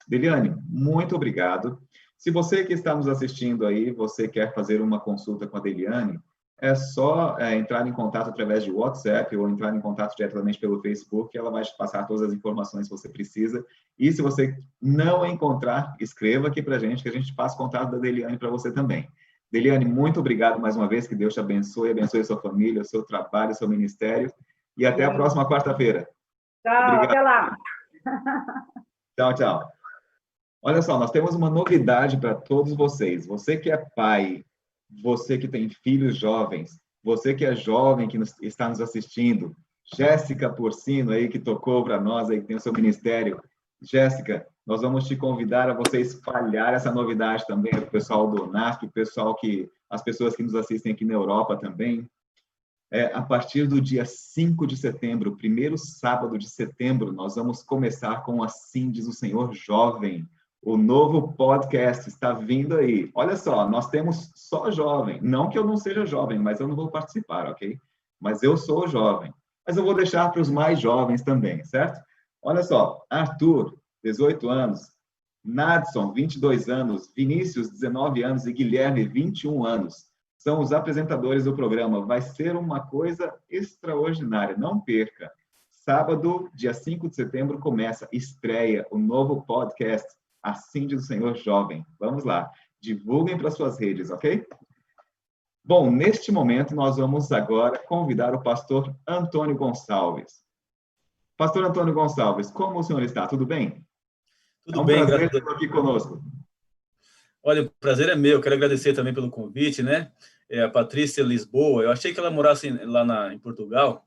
Deliane, muito obrigado. Se você que está nos assistindo aí, você quer fazer uma consulta com a Deliane, é só entrar em contato através de WhatsApp ou entrar em contato diretamente pelo Facebook, ela vai te passar todas as informações que você precisa. E se você não encontrar, escreva aqui para a gente, que a gente passa o contato da Deliane para você também. Deliane, muito obrigado mais uma vez, que Deus te abençoe a sua família, o seu trabalho, o seu ministério. E até a próxima quarta-feira. Tchau, obrigado. Até lá. Tchau. Olha só, nós temos uma novidade para todos vocês. Você que é pai, você que tem filhos jovens, você que é jovem que está nos assistindo, Jéssica Porcino aí que tocou para nós aí que tem o seu ministério. Jéssica, nós vamos te convidar a você espalhar essa novidade também para o pessoal do NASP, as pessoas que nos assistem aqui na Europa também. A partir do dia 5 de setembro, primeiro sábado de setembro, nós vamos começar com Assim Diz o Senhor Jovem. O novo podcast está vindo aí. Olha só, nós temos só jovem. Não que eu não seja jovem, mas eu não vou participar, ok? Mas eu sou jovem. Mas eu vou deixar para os mais jovens também, certo? Olha só, Arthur, 18 anos, Nadson, 22 anos, Vinícius, 19 anos e Guilherme, 21 anos. são os apresentadores do programa. Vai ser uma coisa extraordinária, não perca. Sábado, dia 5 de setembro, começa, estreia o novo podcast, A Cindy do Senhor Jovem. Vamos lá, divulguem para suas redes, ok? Bom, neste momento, nós vamos agora convidar o pastor Antônio Gonçalves. Pastor Antônio Gonçalves, como o senhor está? Tudo bem? Tudo bem, prazer ter aqui conosco. Olha, o prazer é meu. Quero agradecer também pelo convite, né? A Patrícia Lisboa. Eu achei que ela morasse lá em Portugal,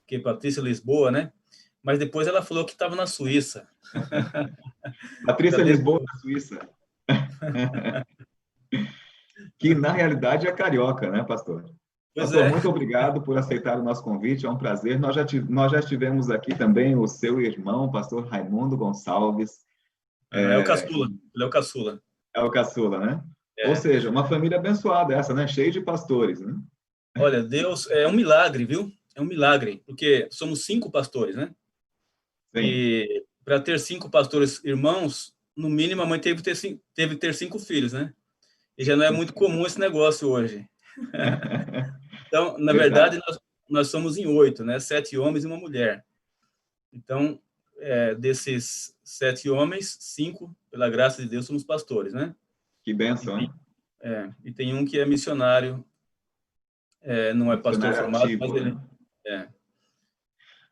que é Patrícia Lisboa, né? Mas depois ela falou que estava na Suíça. Patrícia Lisboa, na Suíça. Que, na realidade, é carioca, né, pastor? Pastor, muito obrigado por aceitar o nosso convite, é um prazer. Nós já estivemos aqui também o seu irmão, pastor Raimundo Gonçalves. É o caçula, ele é o caçula. É o caçula, né? Ou seja, uma família abençoada essa, né? Cheia de pastores, né? Olha, Deus, é um milagre, viu? É um milagre, porque somos 5 pastores, né? Sim. E para ter 5 pastores irmãos, no mínimo a mãe teve que ter 5 filhos, né? E já não é muito comum esse negócio hoje. Então, na verdade, nós somos em 8, né? 7 homens e uma mulher. Então, desses 7 homens, 5, pela graça de Deus, somos pastores, né? Que bênção, hein? E tem um que é missionário, não é pastor formado, ativo, mas ele... Né?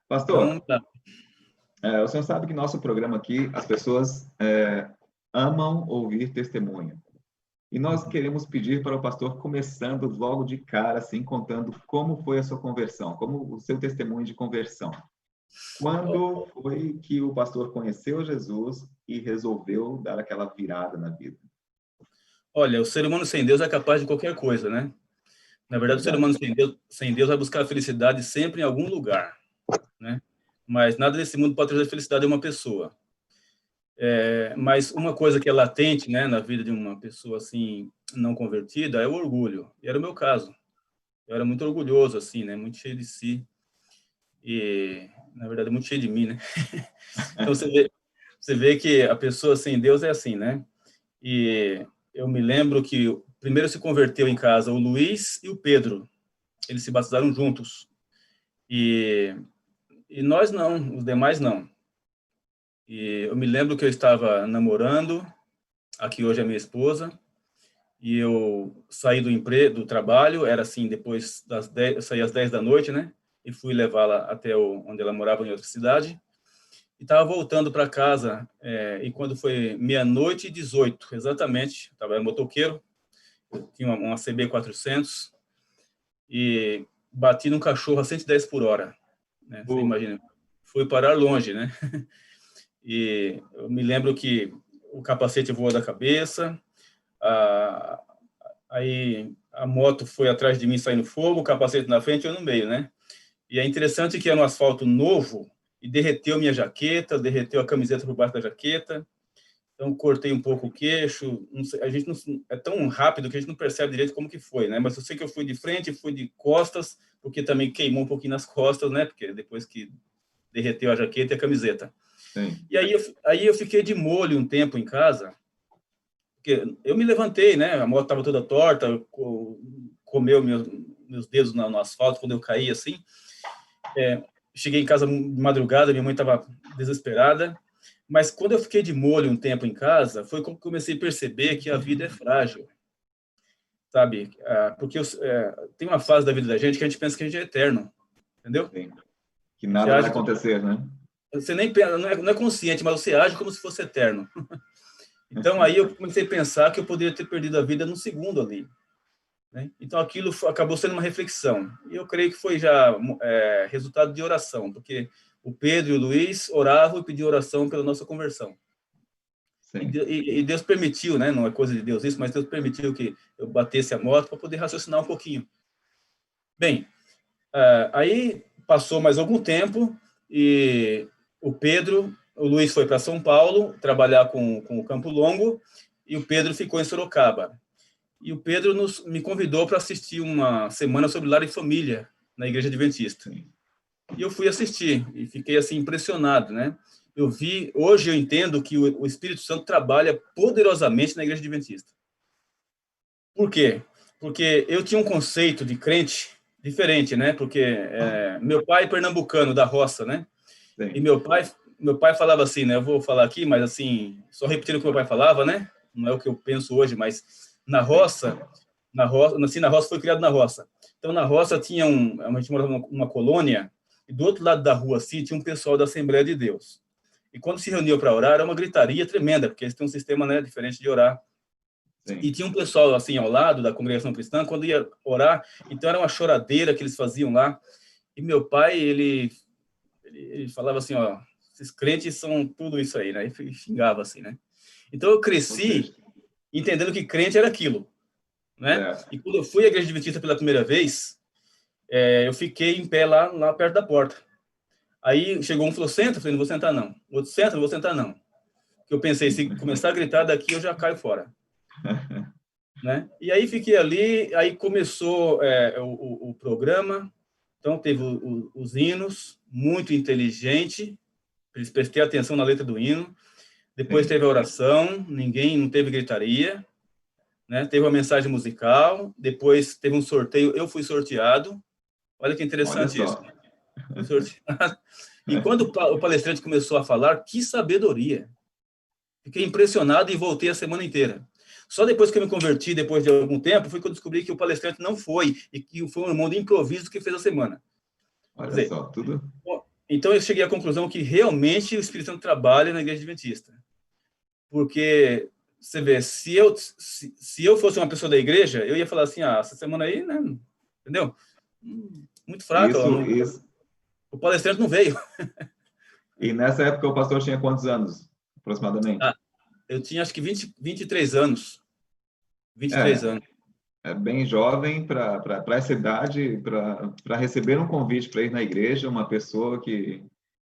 Pastor, então, o senhor sabe que nosso programa aqui, as pessoas amam ouvir testemunho. E nós queremos pedir para o pastor, começando logo de cara, assim, contando como foi a sua conversão, como o seu testemunho de conversão. Quando foi que o pastor conheceu Jesus e resolveu dar aquela virada na vida? Olha, o ser humano sem Deus é capaz de qualquer coisa, né? Na verdade, o ser humano sem Deus vai buscar a felicidade sempre em algum lugar, né? Mas nada nesse mundo pode trazer felicidade a uma pessoa. Mas uma coisa que é latente, né, na vida de uma pessoa assim não convertida é o orgulho. E era o meu caso. Eu era muito orgulhoso, assim, né? Muito cheio de si. E, na verdade, muito cheio de mim, né? Então, você vê que a pessoa sem Deus é assim, né? E eu me lembro que primeiro se converteu em casa o Luiz e o Pedro. Eles se batizaram juntos. E nós não, os demais não. E eu me lembro que eu estava namorando, a que hoje é minha esposa, e eu saí do trabalho, era assim, depois das 10, eu saí às 10 da noite, né? E fui levá-la até onde ela morava, em outra cidade. E estava voltando para casa, e quando foi 00:18, exatamente, era motoqueiro, eu tinha uma CB 400, e bati num cachorro a 110 por hora. Né? Você imagina, fui parar longe, né? E eu me lembro que o capacete voou da cabeça, aí a moto foi atrás de mim saindo fogo, o capacete na frente e eu no meio, né? E é interessante que era um asfalto novo e derreteu minha jaqueta, derreteu a camiseta por baixo da jaqueta, então cortei um pouco o queixo, a gente não, é tão rápido que a gente não percebe direito como que foi, né? Mas eu sei que eu fui de frente, fui de costas, porque também queimou um pouquinho nas costas, né? Porque depois que derreteu a jaqueta e a camiseta. Sim. E aí eu fiquei de molho um tempo em casa, porque eu me levantei, né? A moto estava toda torta, comeu meus dedos no asfalto quando eu caí, assim. Cheguei em casa de madrugada, minha mãe estava desesperada, mas quando eu fiquei de molho um tempo em casa, foi quando comecei a perceber que a vida é frágil, sabe? Porque tem uma fase da vida da gente que a gente pensa que a gente é eterno, entendeu? Sim. Que nada vai acontecer, né? Você nem pensa, não é consciente, mas você age como se fosse eterno. Então, aí eu comecei a pensar que eu poderia ter perdido a vida num segundo ali. Né? Então, aquilo acabou sendo uma reflexão. E eu creio que foi já resultado de oração, porque o Pedro e o Luiz oravam e pediam oração pela nossa conversão. E Deus permitiu, né? Não é coisa de Deus isso, mas Deus permitiu que eu batesse a moto para poder raciocinar um pouquinho. Bem, aí passou mais algum tempo e o Luiz foi para São Paulo trabalhar com o Campo Longo e o Pedro ficou em Sorocaba. E o Pedro me convidou para assistir uma semana sobre lar e família na Igreja Adventista. E eu fui assistir e fiquei assim impressionado, né? Hoje eu entendo que o Espírito Santo trabalha poderosamente na Igreja Adventista. Por quê? porque eu tinha um conceito de crente diferente, né? Porque meu pai é pernambucano, da roça, né? Sim. E meu pai falava assim, né? Eu vou falar aqui, mas assim, só repetindo o que meu pai falava, né? Não é o que eu penso hoje, mas na roça, nasci na roça, fui criado na roça. Então, na roça tinha a gente morava numa colônia, e do outro lado da rua, assim, tinha um pessoal da Assembleia de Deus. E quando se reuniu para orar, era uma gritaria tremenda, porque eles têm um sistema, né, diferente de orar. Sim. E tinha um pessoal, assim, ao lado da congregação cristã, quando ia orar, então era uma choradeira que eles faziam lá. E meu pai, ele falava assim, ó, esses crentes são tudo isso aí, né? E xingava assim, né? Então eu cresci entendendo que crente era aquilo, né? E quando eu fui à igreja adventista pela primeira vez, eu fiquei em pé lá perto da porta. Aí chegou um e falou, senta, eu falei, não vou sentar não. O outro, senta, não vou sentar não. Porque eu pensei, se começar a gritar daqui, eu já caio fora. Né? E aí fiquei ali, aí começou o programa, então teve os hinos, muito inteligente, eles prestei atenção na letra do hino, depois teve a oração, não teve gritaria, né? Teve uma mensagem musical, depois teve um sorteio, eu fui sorteado, olha que interessante isso, né? Fui sorteado. E quando o palestrante começou a falar, que sabedoria, fiquei impressionado e voltei a semana inteira. Só depois que eu me converti, depois de algum tempo, foi que eu descobri que o palestrante não foi, e que foi um irmão de improviso que fez a semana. Olha Quer dizer, só, tudo... Então eu cheguei à conclusão que realmente o Espírito Santo trabalha na Igreja Adventista. Porque, você vê, se eu fosse uma pessoa da igreja, eu ia falar assim, essa semana aí, né? Entendeu? Muito fraca. Isso. O palestrante não veio. E nessa época o pastor tinha quantos anos, aproximadamente? Eu tinha acho que 23 anos. 23 anos. É bem jovem para essa idade, para receber um convite para ir na igreja, uma pessoa que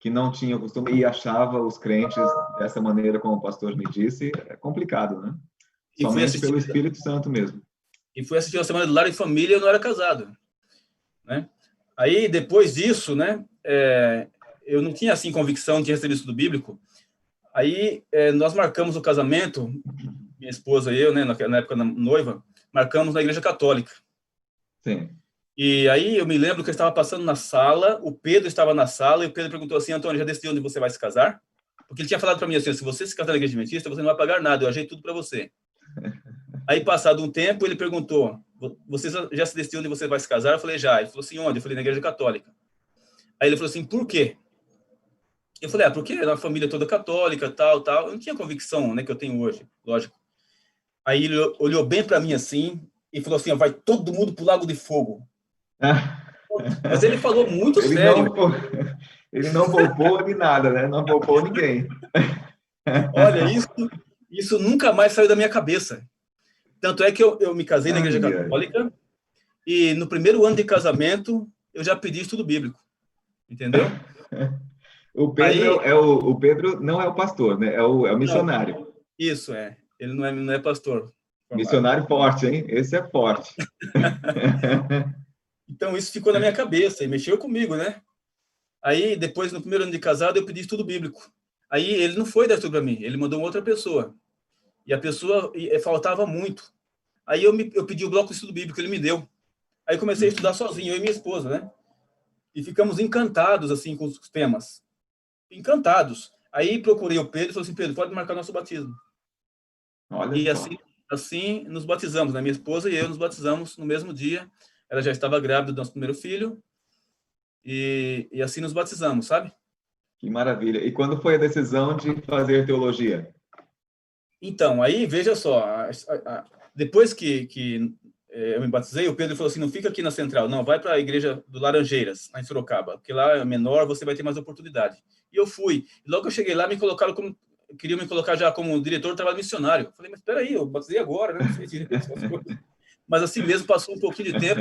não tinha o costume e achava os crentes dessa maneira, como o pastor me disse, é complicado, né? Somente pelo Espírito Santo mesmo. E fui assistir a Semana do Lar e Família, eu não era casado, né? Aí, depois disso, né, eu não tinha, assim, convicção de receber estudo bíblico. Aí, nós marcamos o casamento, minha esposa e eu, né, na época noiva, marcamos na Igreja Católica. Sim. E aí eu me lembro que eu estava passando na sala, o Pedro estava na sala, e o Pedro perguntou assim, Antônio, já decidiu onde você vai se casar? Porque ele tinha falado para mim assim, se você se casar na Igreja Adventista, você não vai pagar nada, eu ajeito tudo para você. Aí, passado um tempo, ele perguntou, você já se decidiu onde você vai se casar? Eu falei, já. Ele falou assim, onde? Eu falei, na Igreja Católica. Aí ele falou assim, por quê? Eu falei, porque é uma família toda católica, tal. Eu não tinha convicção, né, que eu tenho hoje, lógico. Aí ele olhou bem para mim assim e falou assim, vai todo mundo pro Lago de Fogo. Mas ele falou muito sério. Ele não poupou de nada, né? Não poupou ninguém. Olha, isso nunca mais saiu da minha cabeça. Tanto é que eu me casei na Igreja Católica e no primeiro ano de casamento eu já pedi estudo bíblico. Entendeu? O Pedro, o Pedro não é o pastor, né? É o missionário. Não, isso, ele não é pastor. Missionário forte, hein? Esse é forte. Então, isso ficou na minha cabeça e mexeu comigo, né? Aí, depois, no primeiro ano de casado, eu pedi estudo bíblico. Aí, ele não foi dar estudo para mim, ele mandou uma outra pessoa. E a pessoa faltava muito. Aí, eu pedi o bloco de estudo bíblico, ele me deu. Aí, comecei a estudar sozinho, eu e minha esposa, né? E ficamos encantados, assim, com os temas. Encantados. Aí, procurei o Pedro e falei assim, Pedro, pode marcar nosso batismo. Olha e só. assim nos batizamos, né? Minha esposa e eu nos batizamos no mesmo dia. Ela já estava grávida do nosso primeiro filho. E assim nos batizamos, sabe? Que maravilha. E quando foi a decisão de fazer teologia? Então, aí, veja só. Depois que eu me batizei, o Pedro falou assim, não fica aqui na Central, não, vai para a igreja do Laranjeiras, lá em Sorocaba, porque lá é menor, você vai ter mais oportunidade. E eu fui. E logo que eu cheguei lá, queriam me colocar já como diretor do trabalho missionário. Eu falei, mas espera aí, eu batizei agora, né? Não sei direito essas coisas. Mas assim mesmo, passou um pouquinho de tempo,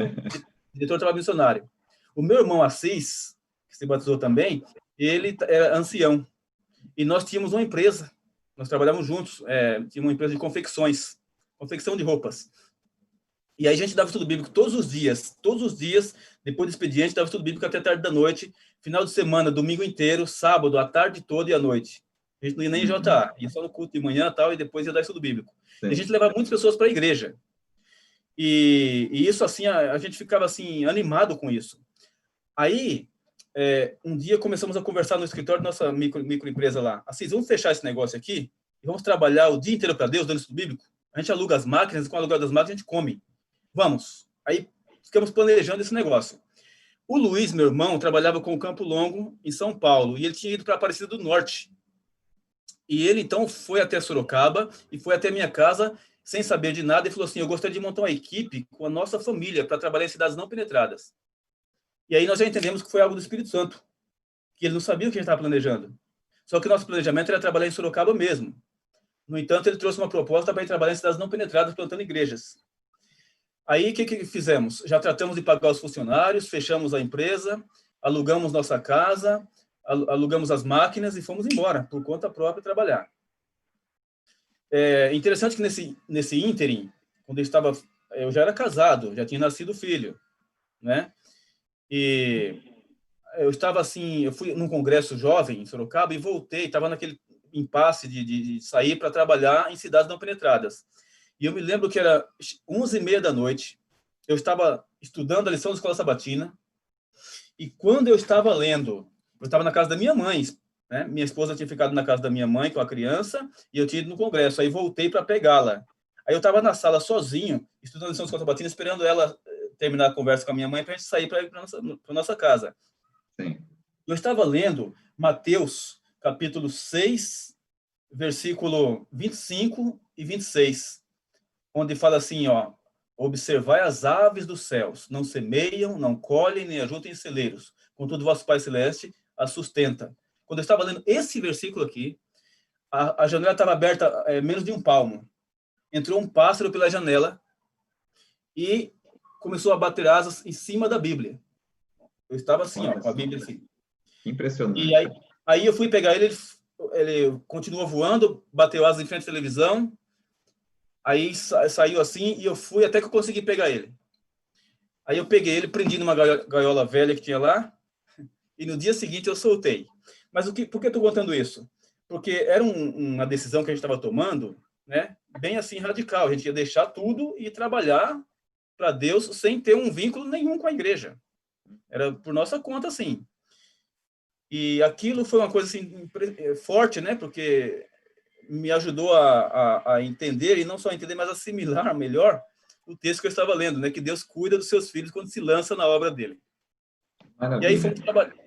diretor do trabalho missionário. O meu irmão Assis, que se batizou também, ele era ancião. E nós tínhamos uma empresa, nós trabalhávamos juntos, tínhamos uma empresa de confecção de roupas. E aí a gente dava estudo bíblico todos os dias, depois do expediente, dava estudo bíblico até tarde da noite, final de semana, domingo inteiro, sábado, a tarde toda e à noite. A gente não ia nem em JA, ia só no culto de manhã e tal, e depois ia dar estudo bíblico. E a gente levava muitas pessoas para a igreja. E isso, assim, a gente ficava, assim, animado com isso. Aí, um dia começamos a conversar no escritório da nossa microempresa lá. Assim, vamos fechar esse negócio aqui e vamos trabalhar o dia inteiro para Deus, dando estudo bíblico? A gente aluga as máquinas e com o aluguel das máquinas a gente come. Vamos. Aí ficamos planejando esse negócio. O Luiz, meu irmão, trabalhava com o Campo Longo em São Paulo e ele tinha ido para Aparecida do Norte. E ele, então, foi até Sorocaba e foi até minha casa sem saber de nada e falou assim, eu gostaria de montar uma equipe com a nossa família para trabalhar em cidades não penetradas. E aí nós já entendemos que foi algo do Espírito Santo, que ele não sabia o que a gente estava planejando. Só que o nosso planejamento era trabalhar em Sorocaba mesmo. No entanto, ele trouxe uma proposta para ir trabalhar em cidades não penetradas, plantando igrejas. Aí, o que fizemos? Já tratamos de pagar os funcionários, fechamos a empresa, alugamos nossa casa, alugamos as máquinas e fomos embora, por conta própria, trabalhar. É interessante que nesse ínterim, quando eu já era casado, já tinha nascido filho, né? E eu estava assim, eu fui num congresso jovem em Sorocaba e voltei, estava naquele impasse de sair para trabalhar em cidades não penetradas. E eu me lembro que era 11h30 da noite, eu estava estudando a lição da Escola Sabatina, e quando eu estava lendo, eu estava na casa da minha mãe, né? Minha esposa tinha ficado na casa da minha mãe com a criança, e eu tinha ido no congresso, aí voltei para pegá-la. Aí eu estava na sala sozinho, estudando a lição da Escola Sabatina, esperando ela terminar a conversa com a minha mãe para a gente sair para nossa casa. Sim. Eu estava lendo Mateus, capítulo 6, versículo 25 e 26, onde fala assim, ó, observai as aves dos céus, não semeiam, não colhem, nem ajuntam em celeiros, contudo vosso Pai Celeste as sustenta. Quando eu estava lendo esse versículo aqui, a janela estava aberta menos de um palmo. Entrou um pássaro pela janela e começou a bater asas em cima da Bíblia. Eu estava assim, ó, com a Bíblia assim. Impressionante. E aí eu fui pegar ele continuou voando, bateu asas em frente à televisão, aí saiu assim, e eu fui até que eu consegui pegar ele. Aí eu peguei ele, prendi numa gaiola velha que tinha lá, e no dia seguinte eu soltei. Mas por que eu estou contando isso? Porque era uma decisão que a gente estava tomando, né, bem assim radical. A gente ia deixar tudo e trabalhar para Deus sem ter um vínculo nenhum com a igreja. Era por nossa conta, assim. E aquilo foi uma coisa assim forte, né? Porque me ajudou a entender, e não só entender, mas assimilar melhor o texto que eu estava lendo, né? Que Deus cuida dos seus filhos quando se lança na obra dele. Maravilha. E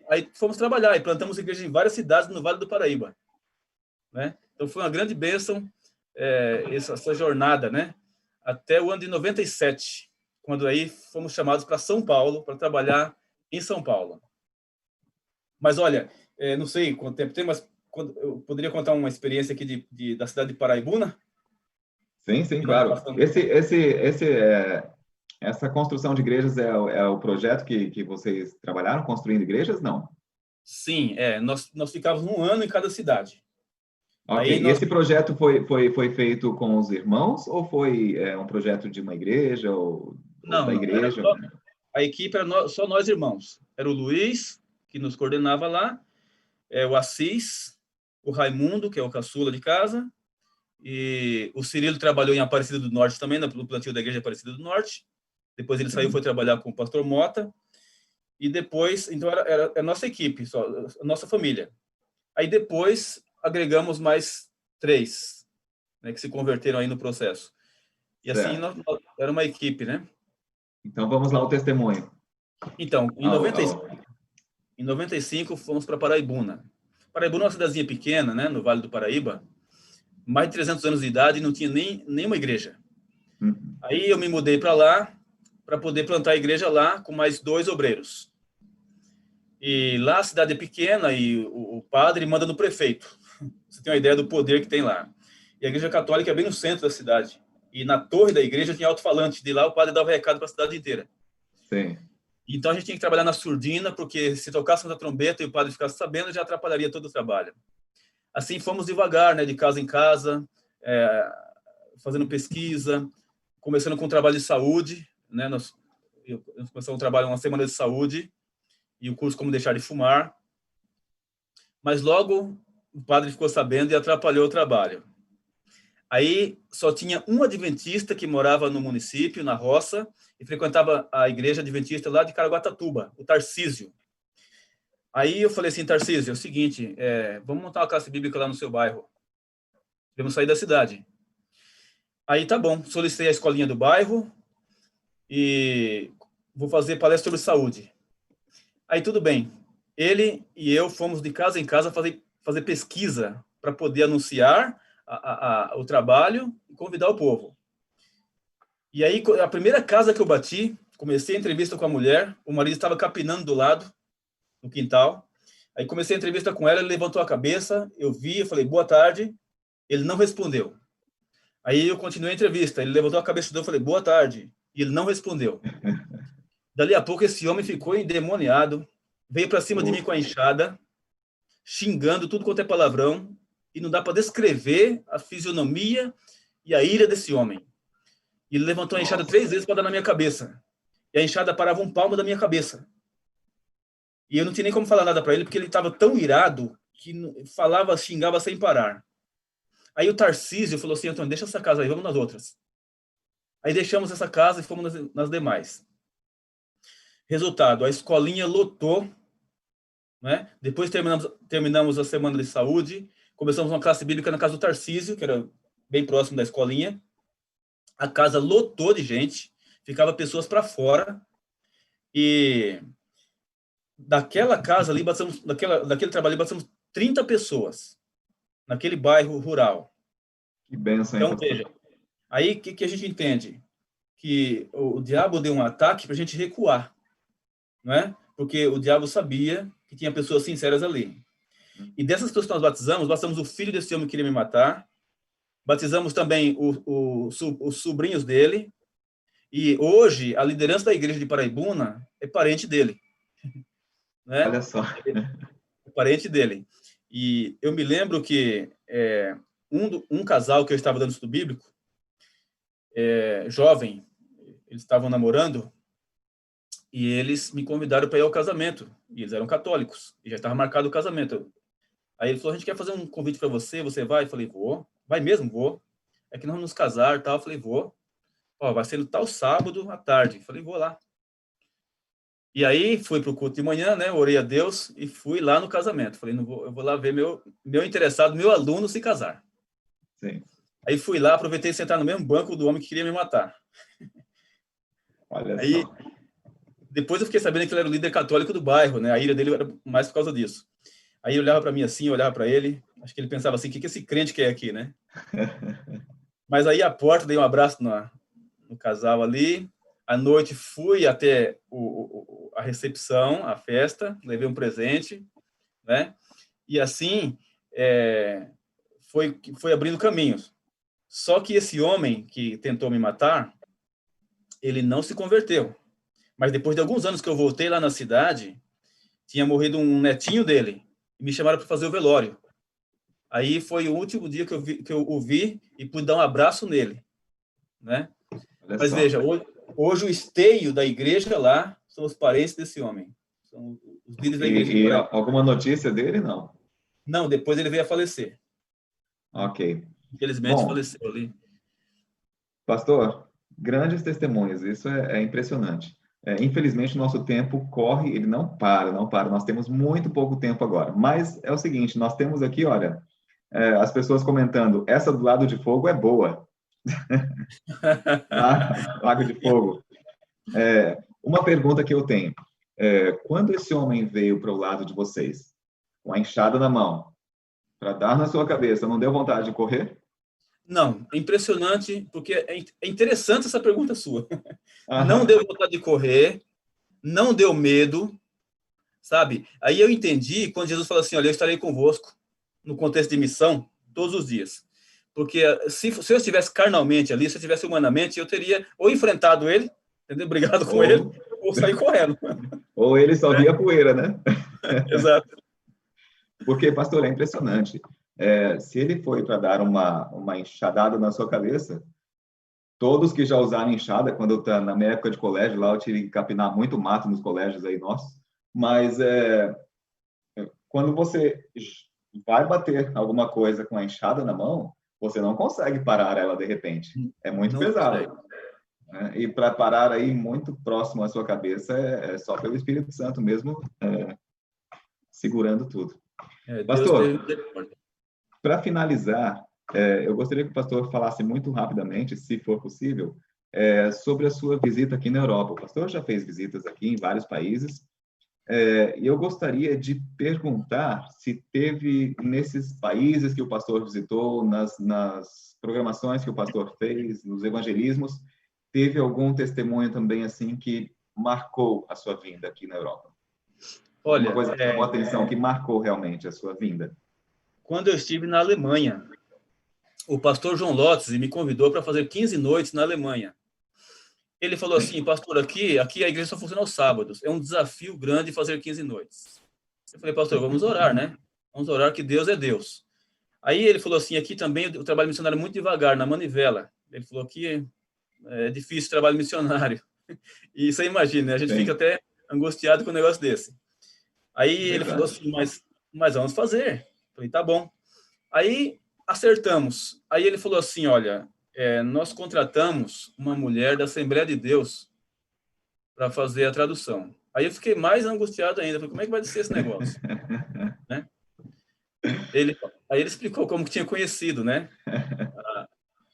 aí fomos trabalhar e plantamos igrejas em várias cidades no Vale do Paraíba, né? Então foi uma grande bênção essa jornada, né? Até o ano de 97, quando aí fomos chamados para São Paulo para trabalhar em São Paulo. Mas olha, não sei quanto tempo tem, mas eu poderia contar uma experiência aqui da cidade de Paraibuna? Sim, claro. Essa construção de igrejas é o projeto que vocês trabalharam, construindo igrejas? Não? Sim, nós ficávamos 1 ano em cada cidade. Ok, e esse projeto foi feito com os irmãos ou foi um projeto de uma igreja ou da igreja? A equipe era só nós irmãos. Era o Luiz, que nos coordenava lá, o Assis, o Raimundo, que é o caçula de casa, e o Cirilo trabalhou em Aparecida do Norte também, no plantio da igreja Aparecida do Norte. Depois ele saiu, foi trabalhar com o pastor Mota, e depois, então era a nossa equipe, só, a nossa família. Aí depois agregamos mais 3, né, que se converteram aí no processo. E assim, era uma equipe, né? Então vamos lá, o testemunho. Então, em 95 fomos para Paraibuna. Paraibuna é uma cidadezinha pequena, né, no Vale do Paraíba, mais de 300 anos de idade e não tinha nem uma igreja. Aí eu me mudei para lá para poder plantar a igreja lá com mais 2 obreiros. E lá a cidade é pequena e o padre manda no prefeito. Você tem uma ideia do poder que tem lá. E a igreja católica é bem no centro da cidade. E na torre da igreja tinha alto-falante. De lá o padre dava recado para a cidade inteira. Sim. Então a gente tinha que trabalhar na surdina, porque se tocasse na trombeta e o padre ficasse sabendo, já atrapalharia todo o trabalho. Assim fomos devagar, né, de casa em casa, fazendo pesquisa, começando com o trabalho de saúde, né, nós começamos um trabalho, uma semana de saúde, e o curso Como Deixar de Fumar. Mas logo o padre ficou sabendo e atrapalhou o trabalho. Aí só tinha um adventista que morava no município, na roça, e frequentava a igreja adventista lá de Caraguatatuba, o Tarcísio. Aí eu falei assim, Tarcísio, é o seguinte, vamos montar uma classe bíblica lá no seu bairro. Vamos sair da cidade. Aí tá bom, solicitei a escolinha do bairro e vou fazer palestra sobre saúde. Aí tudo bem. Ele e eu fomos de casa em casa fazer pesquisa para poder anunciar o trabalho e convidar o povo. E aí, a primeira casa que eu bati, comecei a entrevista com a mulher, o marido estava capinando do lado, no quintal. Aí comecei a entrevista com ela, ele levantou a cabeça, eu vi, eu falei, boa tarde. Ele não respondeu. Aí eu continuei a entrevista, ele levantou a cabeça, eu falei, boa tarde. E ele não respondeu. Dali a pouco, esse homem ficou endemoniado, veio para cima de mim com a enxada, xingando tudo quanto é palavrão, e não dá para descrever a fisionomia e a ira desse homem. E ele levantou a enxada 3 vezes para dar na minha cabeça. E a enxada parava um palmo da minha cabeça. E eu não tinha nem como falar nada para ele, porque ele estava tão irado que falava, xingava sem parar. Aí o Tarcísio falou assim, Antônio, deixa essa casa aí, vamos nas outras. Aí deixamos essa casa e fomos nas demais. Resultado, a escolinha lotou, né? Depois terminamos a semana de saúde, começamos uma classe bíblica na casa do Tarcísio, que era bem próximo da escolinha. A casa lotou de gente, ficava pessoas para fora, e daquela casa ali, daquele trabalho ali, passamos 30 pessoas, naquele bairro rural. Que bênção, então, veja, aí o que a gente entende? Que o diabo deu um ataque para a gente recuar, não é? Porque o diabo sabia que tinha pessoas sinceras ali. E dessas pessoas que nós batizamos o filho desse homem que queria me matar, batizamos também os sobrinhos dele, e hoje a liderança da igreja de Paraibuna é parente dele. Né? Olha só. É parente dele. E eu me lembro que um casal que eu estava dando estudo bíblico, jovem, eles estavam namorando, e eles me convidaram para ir ao casamento. E eles eram católicos, e já estava marcado o casamento. Aí ele falou, a gente quer fazer um convite para você vai? Eu falei, vou. Vai mesmo? Vou. É que nós vamos nos casar e tal. Eu falei, vou. Ó, vai ser no tal sábado à tarde. Eu falei, vou lá. E aí fui para o culto de manhã, né? Orei a Deus e fui lá no casamento. Falei, eu vou lá ver meu interessado, meu aluno se casar. Sim. Aí fui lá, aproveitei e sentar no mesmo banco do homem que queria me matar. Olha aí, só. Depois eu fiquei sabendo que ele era o líder católico do bairro, né? A ira dele era mais por causa disso. Aí ele olhava para mim assim, eu olhava para ele. Acho que ele pensava assim, o que esse crente quer aqui, né? Mas aí a porta, dei um abraço no casal ali. À noite fui até a recepção, a festa, levei um presente, né? E assim foi abrindo caminhos. Só que esse homem que tentou me matar, ele não se converteu. Mas depois de alguns anos que eu voltei lá na cidade, tinha morrido um netinho dele. E me chamaram para fazer o velório. Aí foi o último dia que eu o vi e pude dar um abraço nele, né? Mas veja, hoje o esteio da igreja lá são os parentes desse homem. São os líderes da igreja. E alguma notícia dele, não? Não, depois ele veio a falecer. Ok. Infelizmente faleceu ali. Pastor, grandes testemunhos, isso é impressionante. Infelizmente, o nosso tempo corre, ele não para. Nós temos muito pouco tempo agora. Mas é o seguinte, nós temos aqui, olha, as pessoas comentando, essa do Lago de Fogo é boa. Lago de Fogo. Uma pergunta que eu tenho. Quando esse homem veio para o lado de vocês, com a enxada na mão, para dar na sua cabeça, não deu vontade de correr? Não, é impressionante, porque é interessante essa pergunta sua. Não deu vontade de correr, não deu medo, sabe? Aí eu entendi quando Jesus falou assim, olha, eu estarei convosco no contexto de missão todos os dias. Porque se eu estivesse carnalmente ali, se eu estivesse humanamente, eu teria ou enfrentado ele, entendeu? Brigado com ele, ou sair correndo. Ou ele só via poeira, né? Exato. Porque, pastor, é impressionante. Se ele foi para dar uma enxadada na sua cabeça, todos que já usaram enxada, quando eu estava na minha época de colégio, lá eu tive que capinar muito mato nos colégios aí nossos, mas quando você vai bater alguma coisa com a enxada na mão, você não consegue parar ela de repente. É muito Não pesado. consegue. Né? E para parar aí muito próximo à sua cabeça é só pelo Espírito Santo mesmo, segurando tudo. Deus teve Pastor, misericórdia. para finalizar, eu gostaria que o pastor falasse muito rapidamente, se for possível, sobre a sua visita aqui na Europa. O pastor já fez visitas aqui em vários países, e eu gostaria de perguntar se teve, nesses países que o pastor visitou, nas programações que o pastor fez, nos evangelismos, teve algum testemunho também assim que marcou a sua vinda aqui na Europa? Alguma Olha, coisa que chamou a atenção, que marcou realmente a sua vinda? quando eu estive na Alemanha, o pastor João Lotz me convidou para fazer 15 noites na Alemanha. Ele falou assim, pastor, aqui a igreja só funciona aos sábados. É um desafio grande fazer 15 noites. Eu falei, pastor, vamos orar, né? Vamos orar que Deus é Deus. Aí ele falou assim, aqui também o trabalho missionário é muito devagar, na manivela. Ele falou que é difícil o trabalho missionário. E você imagina, né? A gente fica até angustiado com um negócio desse. Aí ele falou assim, mas vamos fazer. Eu falei, tá bom. Aí acertamos. Aí ele falou assim, olha, nós contratamos uma mulher da Assembleia de Deus para fazer a tradução. Aí eu fiquei mais angustiado ainda. Falei, como é que vai ser esse negócio? Né? Aí ele explicou como que tinha conhecido, né?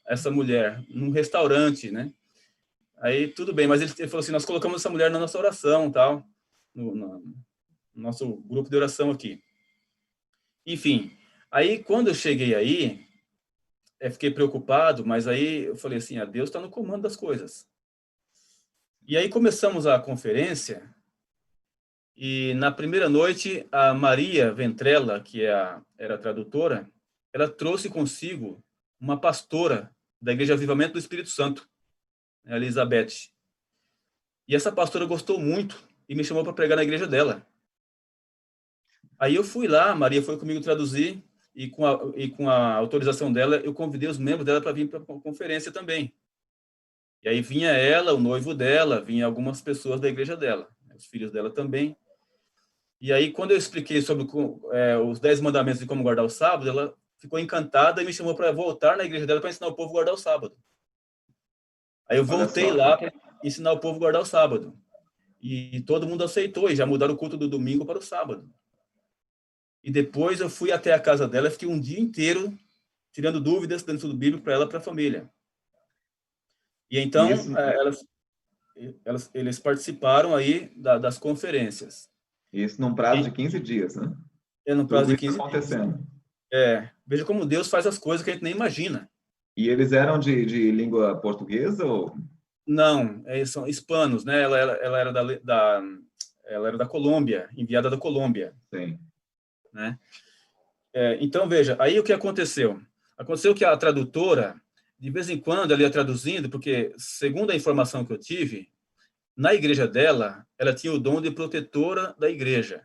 Essa mulher num restaurante, né? Aí tudo bem, mas ele falou assim, nós colocamos essa mulher na nossa oração, tal, no nosso grupo de oração aqui. Enfim, aí quando eu cheguei aí, fiquei preocupado, mas aí eu falei assim, Deus está no comando das coisas. E aí começamos a conferência, e na primeira noite, a Maria Ventrella, que era a tradutora, ela trouxe consigo uma pastora da Igreja Avivamento do Espírito Santo, a Elizabeth. E essa pastora gostou muito e me chamou para pregar na igreja dela. Aí eu fui lá, a Maria foi comigo traduzir, e com a autorização dela, eu convidei os membros dela para vir para a conferência também. E aí vinha ela, o noivo dela, vinha algumas pessoas da igreja dela, os filhos dela também. E aí, quando eu expliquei sobre os 10 mandamentos de como guardar o sábado, ela ficou encantada e me chamou para voltar na igreja dela para ensinar o povo a guardar o sábado. Aí eu voltei lá para ensinar o povo a guardar o sábado. E todo mundo aceitou, e já mudaram o culto do domingo para o sábado. E depois eu fui até a casa dela, fiquei um dia inteiro tirando dúvidas, dando estudo bíblico para ela e para a família. E então, eles participaram aí das conferências. Isso num prazo de 15 dias, né? Num prazo de 15 dias. Acontecendo. Veja como Deus faz as coisas que a gente nem imagina. E eles eram de língua portuguesa ou... Não, são hispanos, né? Ela era ela era da Colômbia, enviada da Colômbia. Sim. Né? Então, veja, aí o que aconteceu? Aconteceu que a tradutora, de vez em quando, ela ia traduzindo, porque, segundo a informação que eu tive, na igreja dela, ela tinha o dom de protetora da igreja.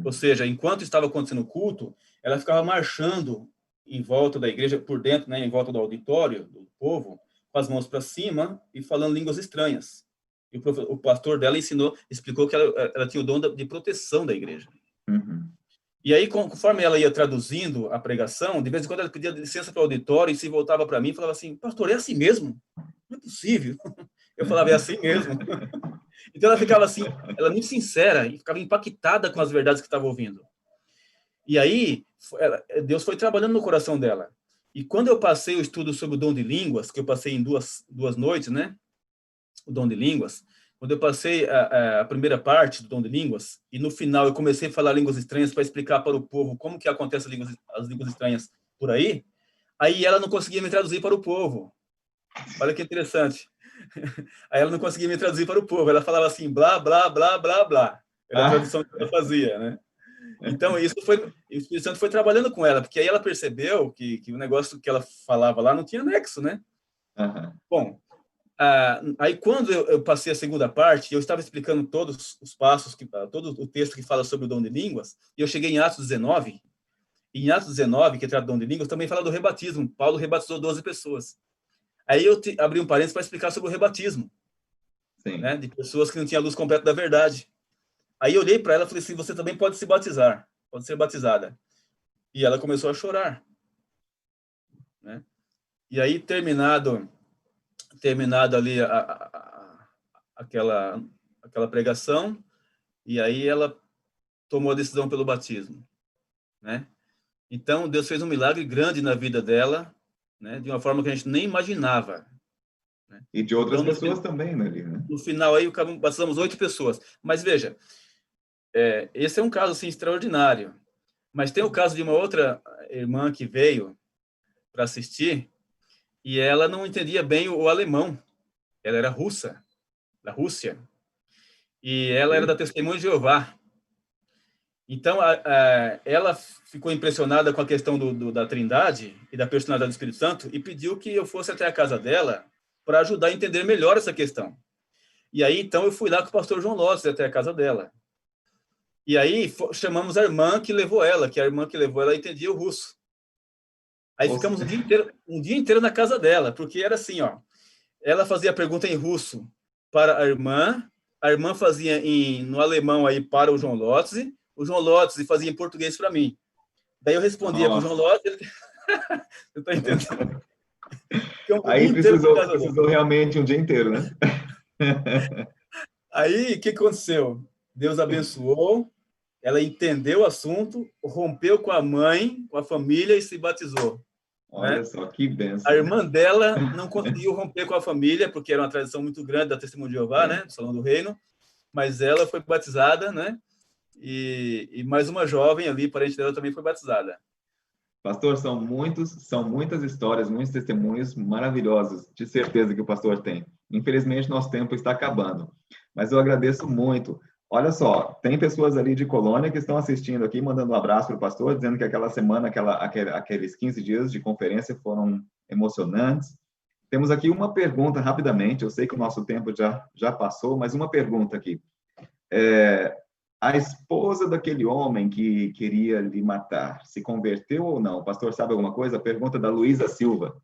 Ou seja, enquanto estava acontecendo o culto, ela ficava marchando em volta da igreja, por dentro, né, em volta do auditório, do povo, com as mãos para cima e falando línguas estranhas. E o pastor dela explicou que ela tinha o dom de proteção da igreja. Uhum. E aí, conforme ela ia traduzindo a pregação, de vez em quando ela pedia licença para o auditório e se voltava para mim e falava assim, pastor, é assim mesmo? Não é possível. Eu falava, é assim mesmo. Então ela ficava assim, ela muito sincera e ficava impactada com as verdades que estava ouvindo. E aí, Deus foi trabalhando no coração dela. E quando eu passei o estudo sobre o dom de línguas, que eu passei em duas noites, né? O dom de línguas. Quando eu passei a primeira parte do dom de línguas, e no final eu comecei a falar línguas estranhas para explicar para o povo como que acontecem as línguas estranhas por aí ela não conseguia me traduzir para o povo. Olha que interessante. Aí ela não conseguia me traduzir para o povo. Ela falava assim, blá, blá, blá, blá, blá. Era a tradução que ela fazia, né? Então, o Espírito Santo foi trabalhando com ela, porque aí ela percebeu que o negócio que ela falava lá não tinha nexo, né? Uhum. Bom, aí quando eu passei a segunda parte, eu estava explicando todos os passos, todo o texto que fala sobre o dom de línguas, e eu cheguei em Atos 19, e em Atos 19, que trata do dom de línguas, também fala do rebatismo. Paulo rebatizou 12 pessoas. Aí eu abri um parênteses para explicar sobre o rebatismo, né, de pessoas que não tinham a luz completa da verdade. Aí eu olhei para ela e falei assim, você também pode se batizar, pode ser batizada. E ela começou a chorar. né? E aí, terminado ali aquela pregação, e aí ela tomou a decisão pelo batismo, né? Então, Deus fez um milagre grande na vida dela, né? De uma forma que a gente nem imaginava, né? E de outras Então, pessoas também, né, né? No final, aí, batizamos 8 pessoas. Mas, veja, esse é um caso, assim, extraordinário. Mas tem o caso de uma outra irmã que veio para assistir, e ela não entendia bem o alemão. Ela era russa, da Rússia. E ela era da Testemunha de Jeová. Então, ela ficou impressionada com a questão da Trindade e da personalidade do Espírito Santo e pediu que eu fosse até a casa dela para ajudar a entender melhor essa questão. E aí, então, eu fui lá com o pastor João Lopes até a casa dela. E aí, chamamos a irmã que levou ela, que a irmã que levou ela entendia o russo. Aí ficamos um dia inteiro na casa dela, porque era assim, ó. Ela fazia a pergunta em russo para a irmã fazia no alemão aí para o João Lotze fazia em português para mim. Daí eu respondia para o João Lotze, você está entendendo? Aí precisou realmente um dia inteiro, né? Aí, o que aconteceu? Deus abençoou, ela entendeu o assunto, rompeu com a mãe, com a família e se batizou. Olha, né? Só que bênção. A irmã dela não conseguiu romper com a família, porque era uma tradição muito grande da Testemunha de Jeová, né? Do Salão do Reino, mas ela foi batizada, né? E mais uma jovem ali, parente dela, também foi batizada. Pastor, são muitas histórias, muitos testemunhos maravilhosos, de certeza que o pastor tem. Infelizmente, nosso tempo está acabando, mas eu agradeço muito. Olha só, tem pessoas ali de Colônia que estão assistindo aqui, mandando um abraço para o pastor, dizendo que aquela semana, aqueles 15 dias de conferência foram emocionantes. Temos aqui uma pergunta, rapidamente, eu sei que o nosso tempo já passou, mas uma pergunta aqui. A esposa daquele homem que queria lhe matar, se converteu ou não? O pastor sabe alguma coisa? A pergunta da Luísa Silva.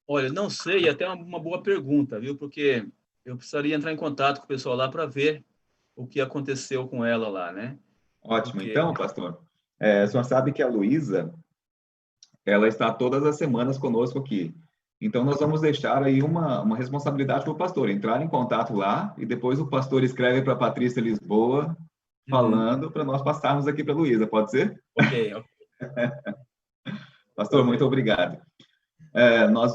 Olha, não sei, até uma boa pergunta, viu? Porque eu precisaria entrar em contato com o pessoal lá para ver o que aconteceu com ela lá, né? Ótimo. Porque... Então, pastor, o senhor sabe que a Luísa, ela está todas as semanas conosco aqui. Então, nós vamos deixar aí uma responsabilidade para o pastor, entrar em contato lá, e depois o pastor escreve para a Patrícia Lisboa, falando para nós passarmos aqui para a Luísa, pode ser? Ok. Pastor, muito obrigado. Nós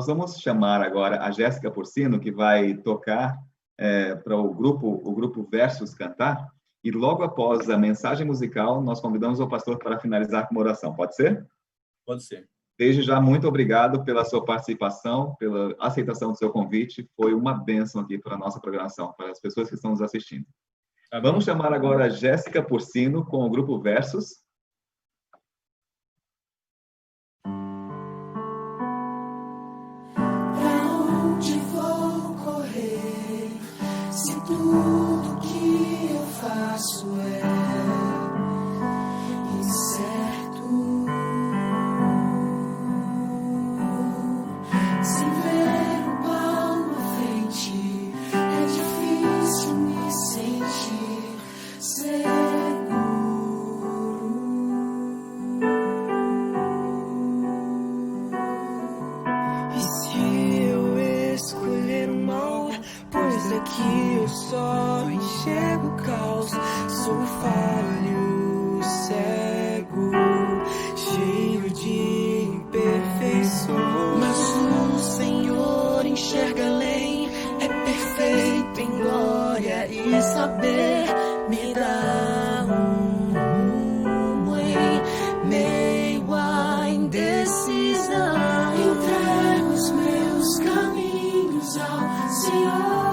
vamos chamar agora a Jéssica Porcino, que vai tocar para o grupo Versus cantar, e logo após a mensagem musical, nós convidamos o pastor para finalizar com uma oração, pode ser? Pode ser. Desde já, muito obrigado pela sua participação, pela aceitação do seu convite, foi uma bênção aqui para a nossa programação, para as pessoas que estão nos assistindo. Vamos chamar agora a Jéssica Porcino com o grupo Versus. Pra onde vou correr se tudo que eu faço é incerto? Sem ver um palmo à frente é difícil me sentir seguro. E se eu escolher o mal, pois daqui eu só enxergo o caos. Sou falho, cego, cheio de imperfeições, mas o Senhor enxerga além, é perfeito em glória e saber me dá rumo em meio à indecisão. Entrego os meus caminhos ao Senhor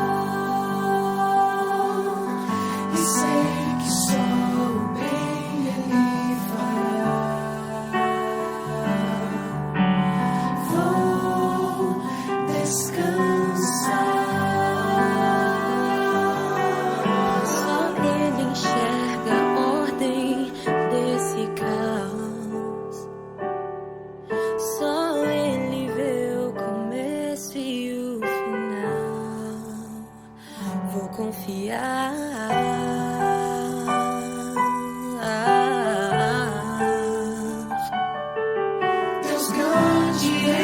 e sei que só o bem Ele fará. Vou descansar. Só Ele enxerga a ordem desse caos. Só Ele vê o começo e o final. Vou confiar. Deus grande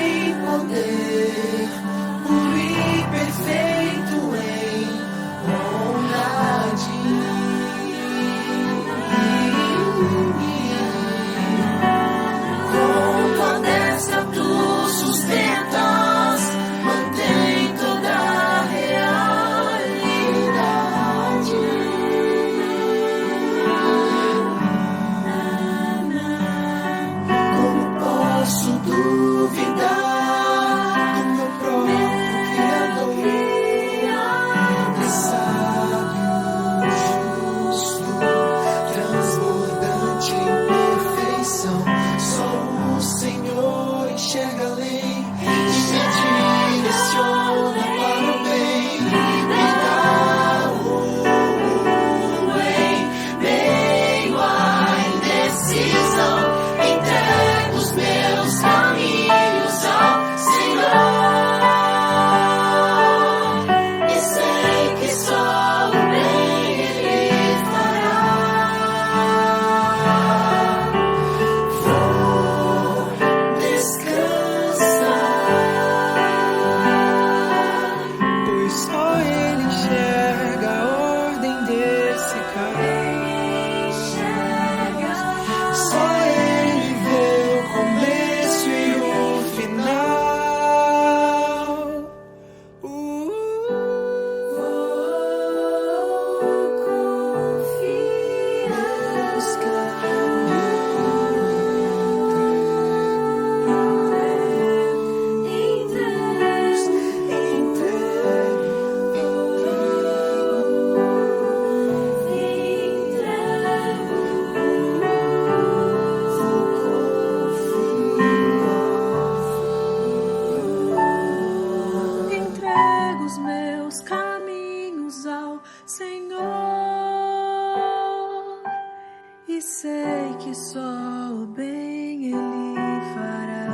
que só o bem Ele fará.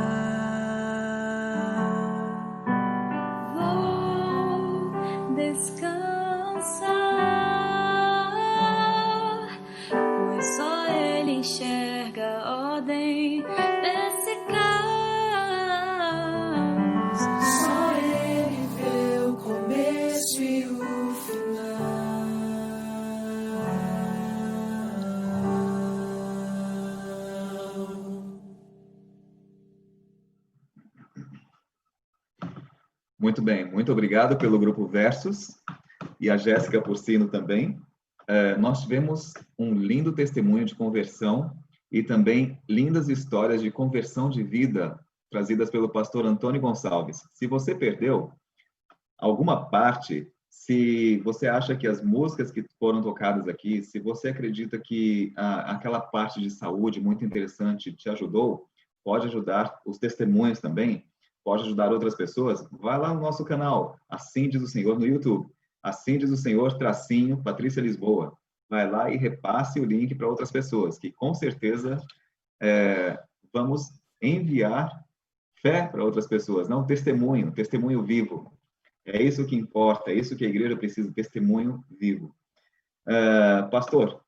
Vou descansar, pois só Ele enxerga a ordem desse caos. Só Ele vê o começo e o final. Muito bem, muito obrigado pelo Grupo Versus e a Jéssica Porcino também. Nós tivemos um lindo testemunho de conversão e também lindas histórias de conversão de vida trazidas pelo pastor Antônio Gonçalves. Se você perdeu alguma parte, se você acha que as músicas que foram tocadas aqui, se você acredita que aquela parte de saúde muito interessante te ajudou, pode ajudar os testemunhos também, pode ajudar outras pessoas, vai lá no nosso canal, Assim Diz o Senhor, no YouTube. Assim Diz o Senhor, _ Patrícia Lisboa. Vai lá e repasse o link para outras pessoas, que com certeza vamos enviar fé para outras pessoas, não testemunho vivo. É isso que importa, é isso que a igreja precisa, testemunho vivo. Pastor,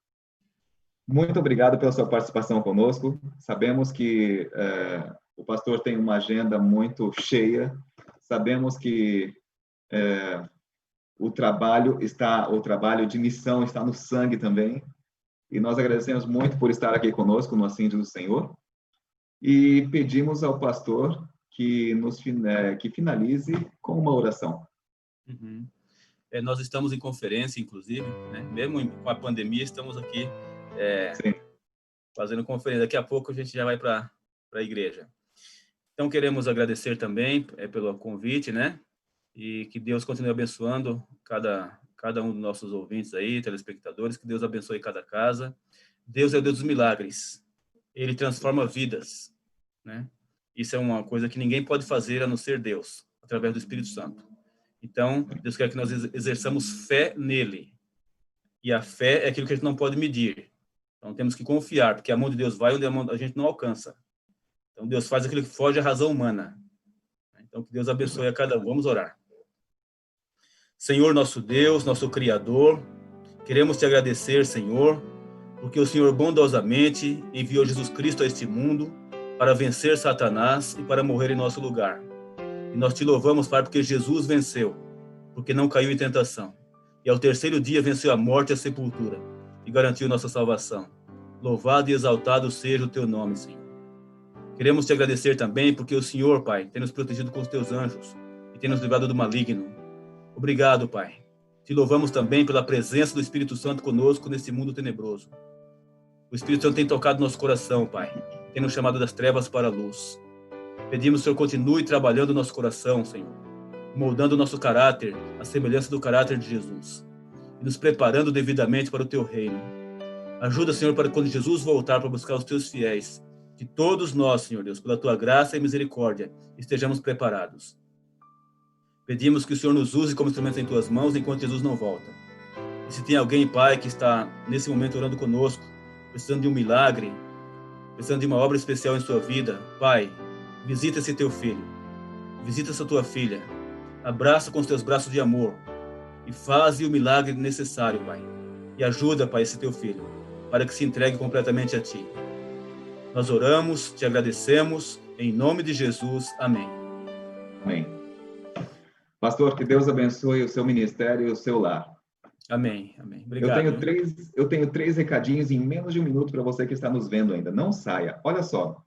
muito obrigado pela sua participação conosco. Sabemos que o pastor tem uma agenda muito cheia. Sabemos que o trabalho de missão está no sangue também. E nós agradecemos muito por estar aqui conosco no Assim Diz o Senhor. E pedimos ao pastor que finalize com uma oração. Uhum. Nós estamos em conferência, inclusive, né? Mesmo com a pandemia, estamos aqui fazendo conferência. Daqui a pouco a gente já vai para a igreja. Então, queremos agradecer também pelo convite, né? E que Deus continue abençoando cada um dos nossos ouvintes aí, telespectadores, que Deus abençoe cada casa. Deus é o Deus dos milagres. Ele transforma vidas, né? Isso é uma coisa que ninguém pode fazer a não ser Deus, através do Espírito Santo. Então, Deus quer que nós exerçamos fé nele. E a fé é aquilo que a gente não pode medir. Então, temos que confiar, porque a mão de Deus vai onde a gente não alcança. Então, Deus faz aquilo que foge à razão humana. Então, que Deus abençoe a cada um. Vamos orar. Senhor, nosso Deus, nosso Criador, queremos te agradecer, Senhor, porque o Senhor bondosamente enviou Jesus Cristo a este mundo para vencer Satanás e para morrer em nosso lugar. E nós te louvamos, Pai, porque Jesus venceu, porque não caiu em tentação. E ao terceiro dia venceu a morte e a sepultura e garantiu nossa salvação. Louvado e exaltado seja o teu nome, Senhor. Queremos te agradecer também porque o Senhor, Pai, tem nos protegido com os teus anjos e tem nos livrado do maligno. Obrigado, Pai. Te louvamos também pela presença do Espírito Santo conosco nesse mundo tenebroso. O Espírito Santo tem tocado nosso coração, Pai. Tem nos chamado das trevas para a luz. Pedimos que o Senhor continue trabalhando o nosso coração, Senhor, moldando o nosso caráter, a semelhança do caráter de Jesus, e nos preparando devidamente para o teu reino. Ajuda, Senhor, para quando Jesus voltar para buscar os teus fiéis, que todos nós, Senhor Deus, pela tua graça e misericórdia, estejamos preparados. Pedimos que o Senhor nos use como instrumentos em tuas mãos enquanto Jesus não volta. E se tem alguém, Pai, que está nesse momento orando conosco, precisando de um milagre, precisando de uma obra especial em sua vida, Pai, visita esse teu filho, visita essa tua filha, abraça com os teus braços de amor e faze o milagre necessário, Pai. E ajuda, Pai, esse teu filho, para que se entregue completamente a ti. Nós oramos, te agradecemos, em nome de Jesus. Amém. Amém. Pastor, que Deus abençoe o seu ministério e o seu lar. Amém, amém. Obrigado. Eu tenho três recadinhos em menos de um minuto para você que está nos vendo ainda. Não saia. Olha só.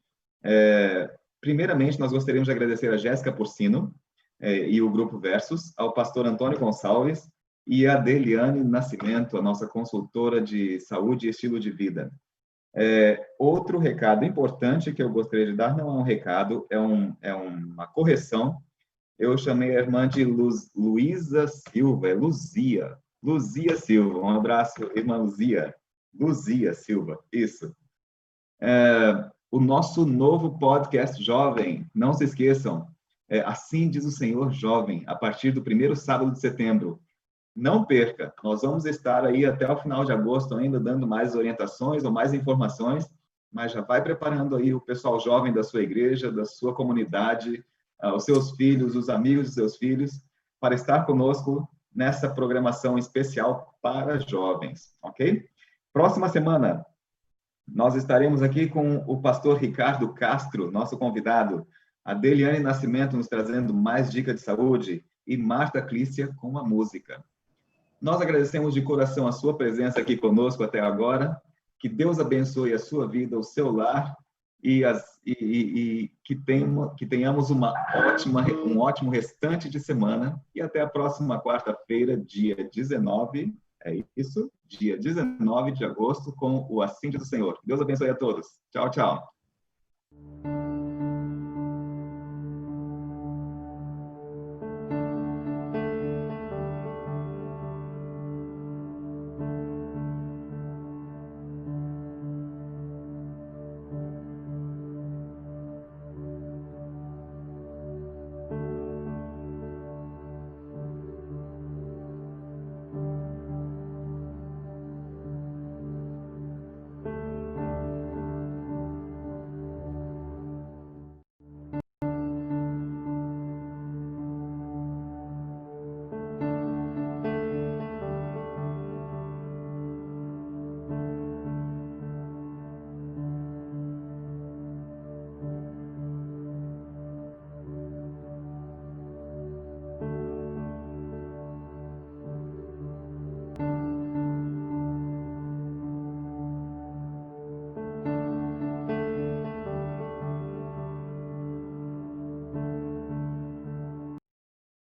Primeiramente, nós gostaríamos de agradecer a Jéssica Porcino e o Grupo Versus, ao pastor Antônio Gonçalves e a Deliane Nascimento, a nossa consultora de saúde e estilo de vida. Outro recado importante que eu gostaria de dar, não é um recado, é uma correção. Eu chamei a irmã de Luísa Silva, Luzia Silva. Um abraço, irmã Luzia Silva, isso. O nosso novo podcast jovem, não se esqueçam, Assim Diz o Senhor Jovem, a partir do primeiro sábado de setembro. Não perca, nós vamos estar aí até o final de agosto ainda dando mais orientações ou mais informações, mas já vai preparando aí o pessoal jovem da sua igreja, da sua comunidade, os seus filhos, os amigos de seus filhos, para estar conosco nessa programação especial para jovens, ok? Próxima semana, nós estaremos aqui com o pastor Ricardo Castro, nosso convidado, a Deliane Nascimento nos trazendo mais dicas de saúde e Marta Clícia com a música. Nós agradecemos de coração a sua presença aqui conosco até agora, que Deus abençoe a sua vida, o seu lar, e que tenhamos um ótimo restante de semana, e até a próxima quarta-feira, dia 19, dia 19 de agosto, com o Assíntio do Senhor. Deus abençoe a todos. Tchau, tchau.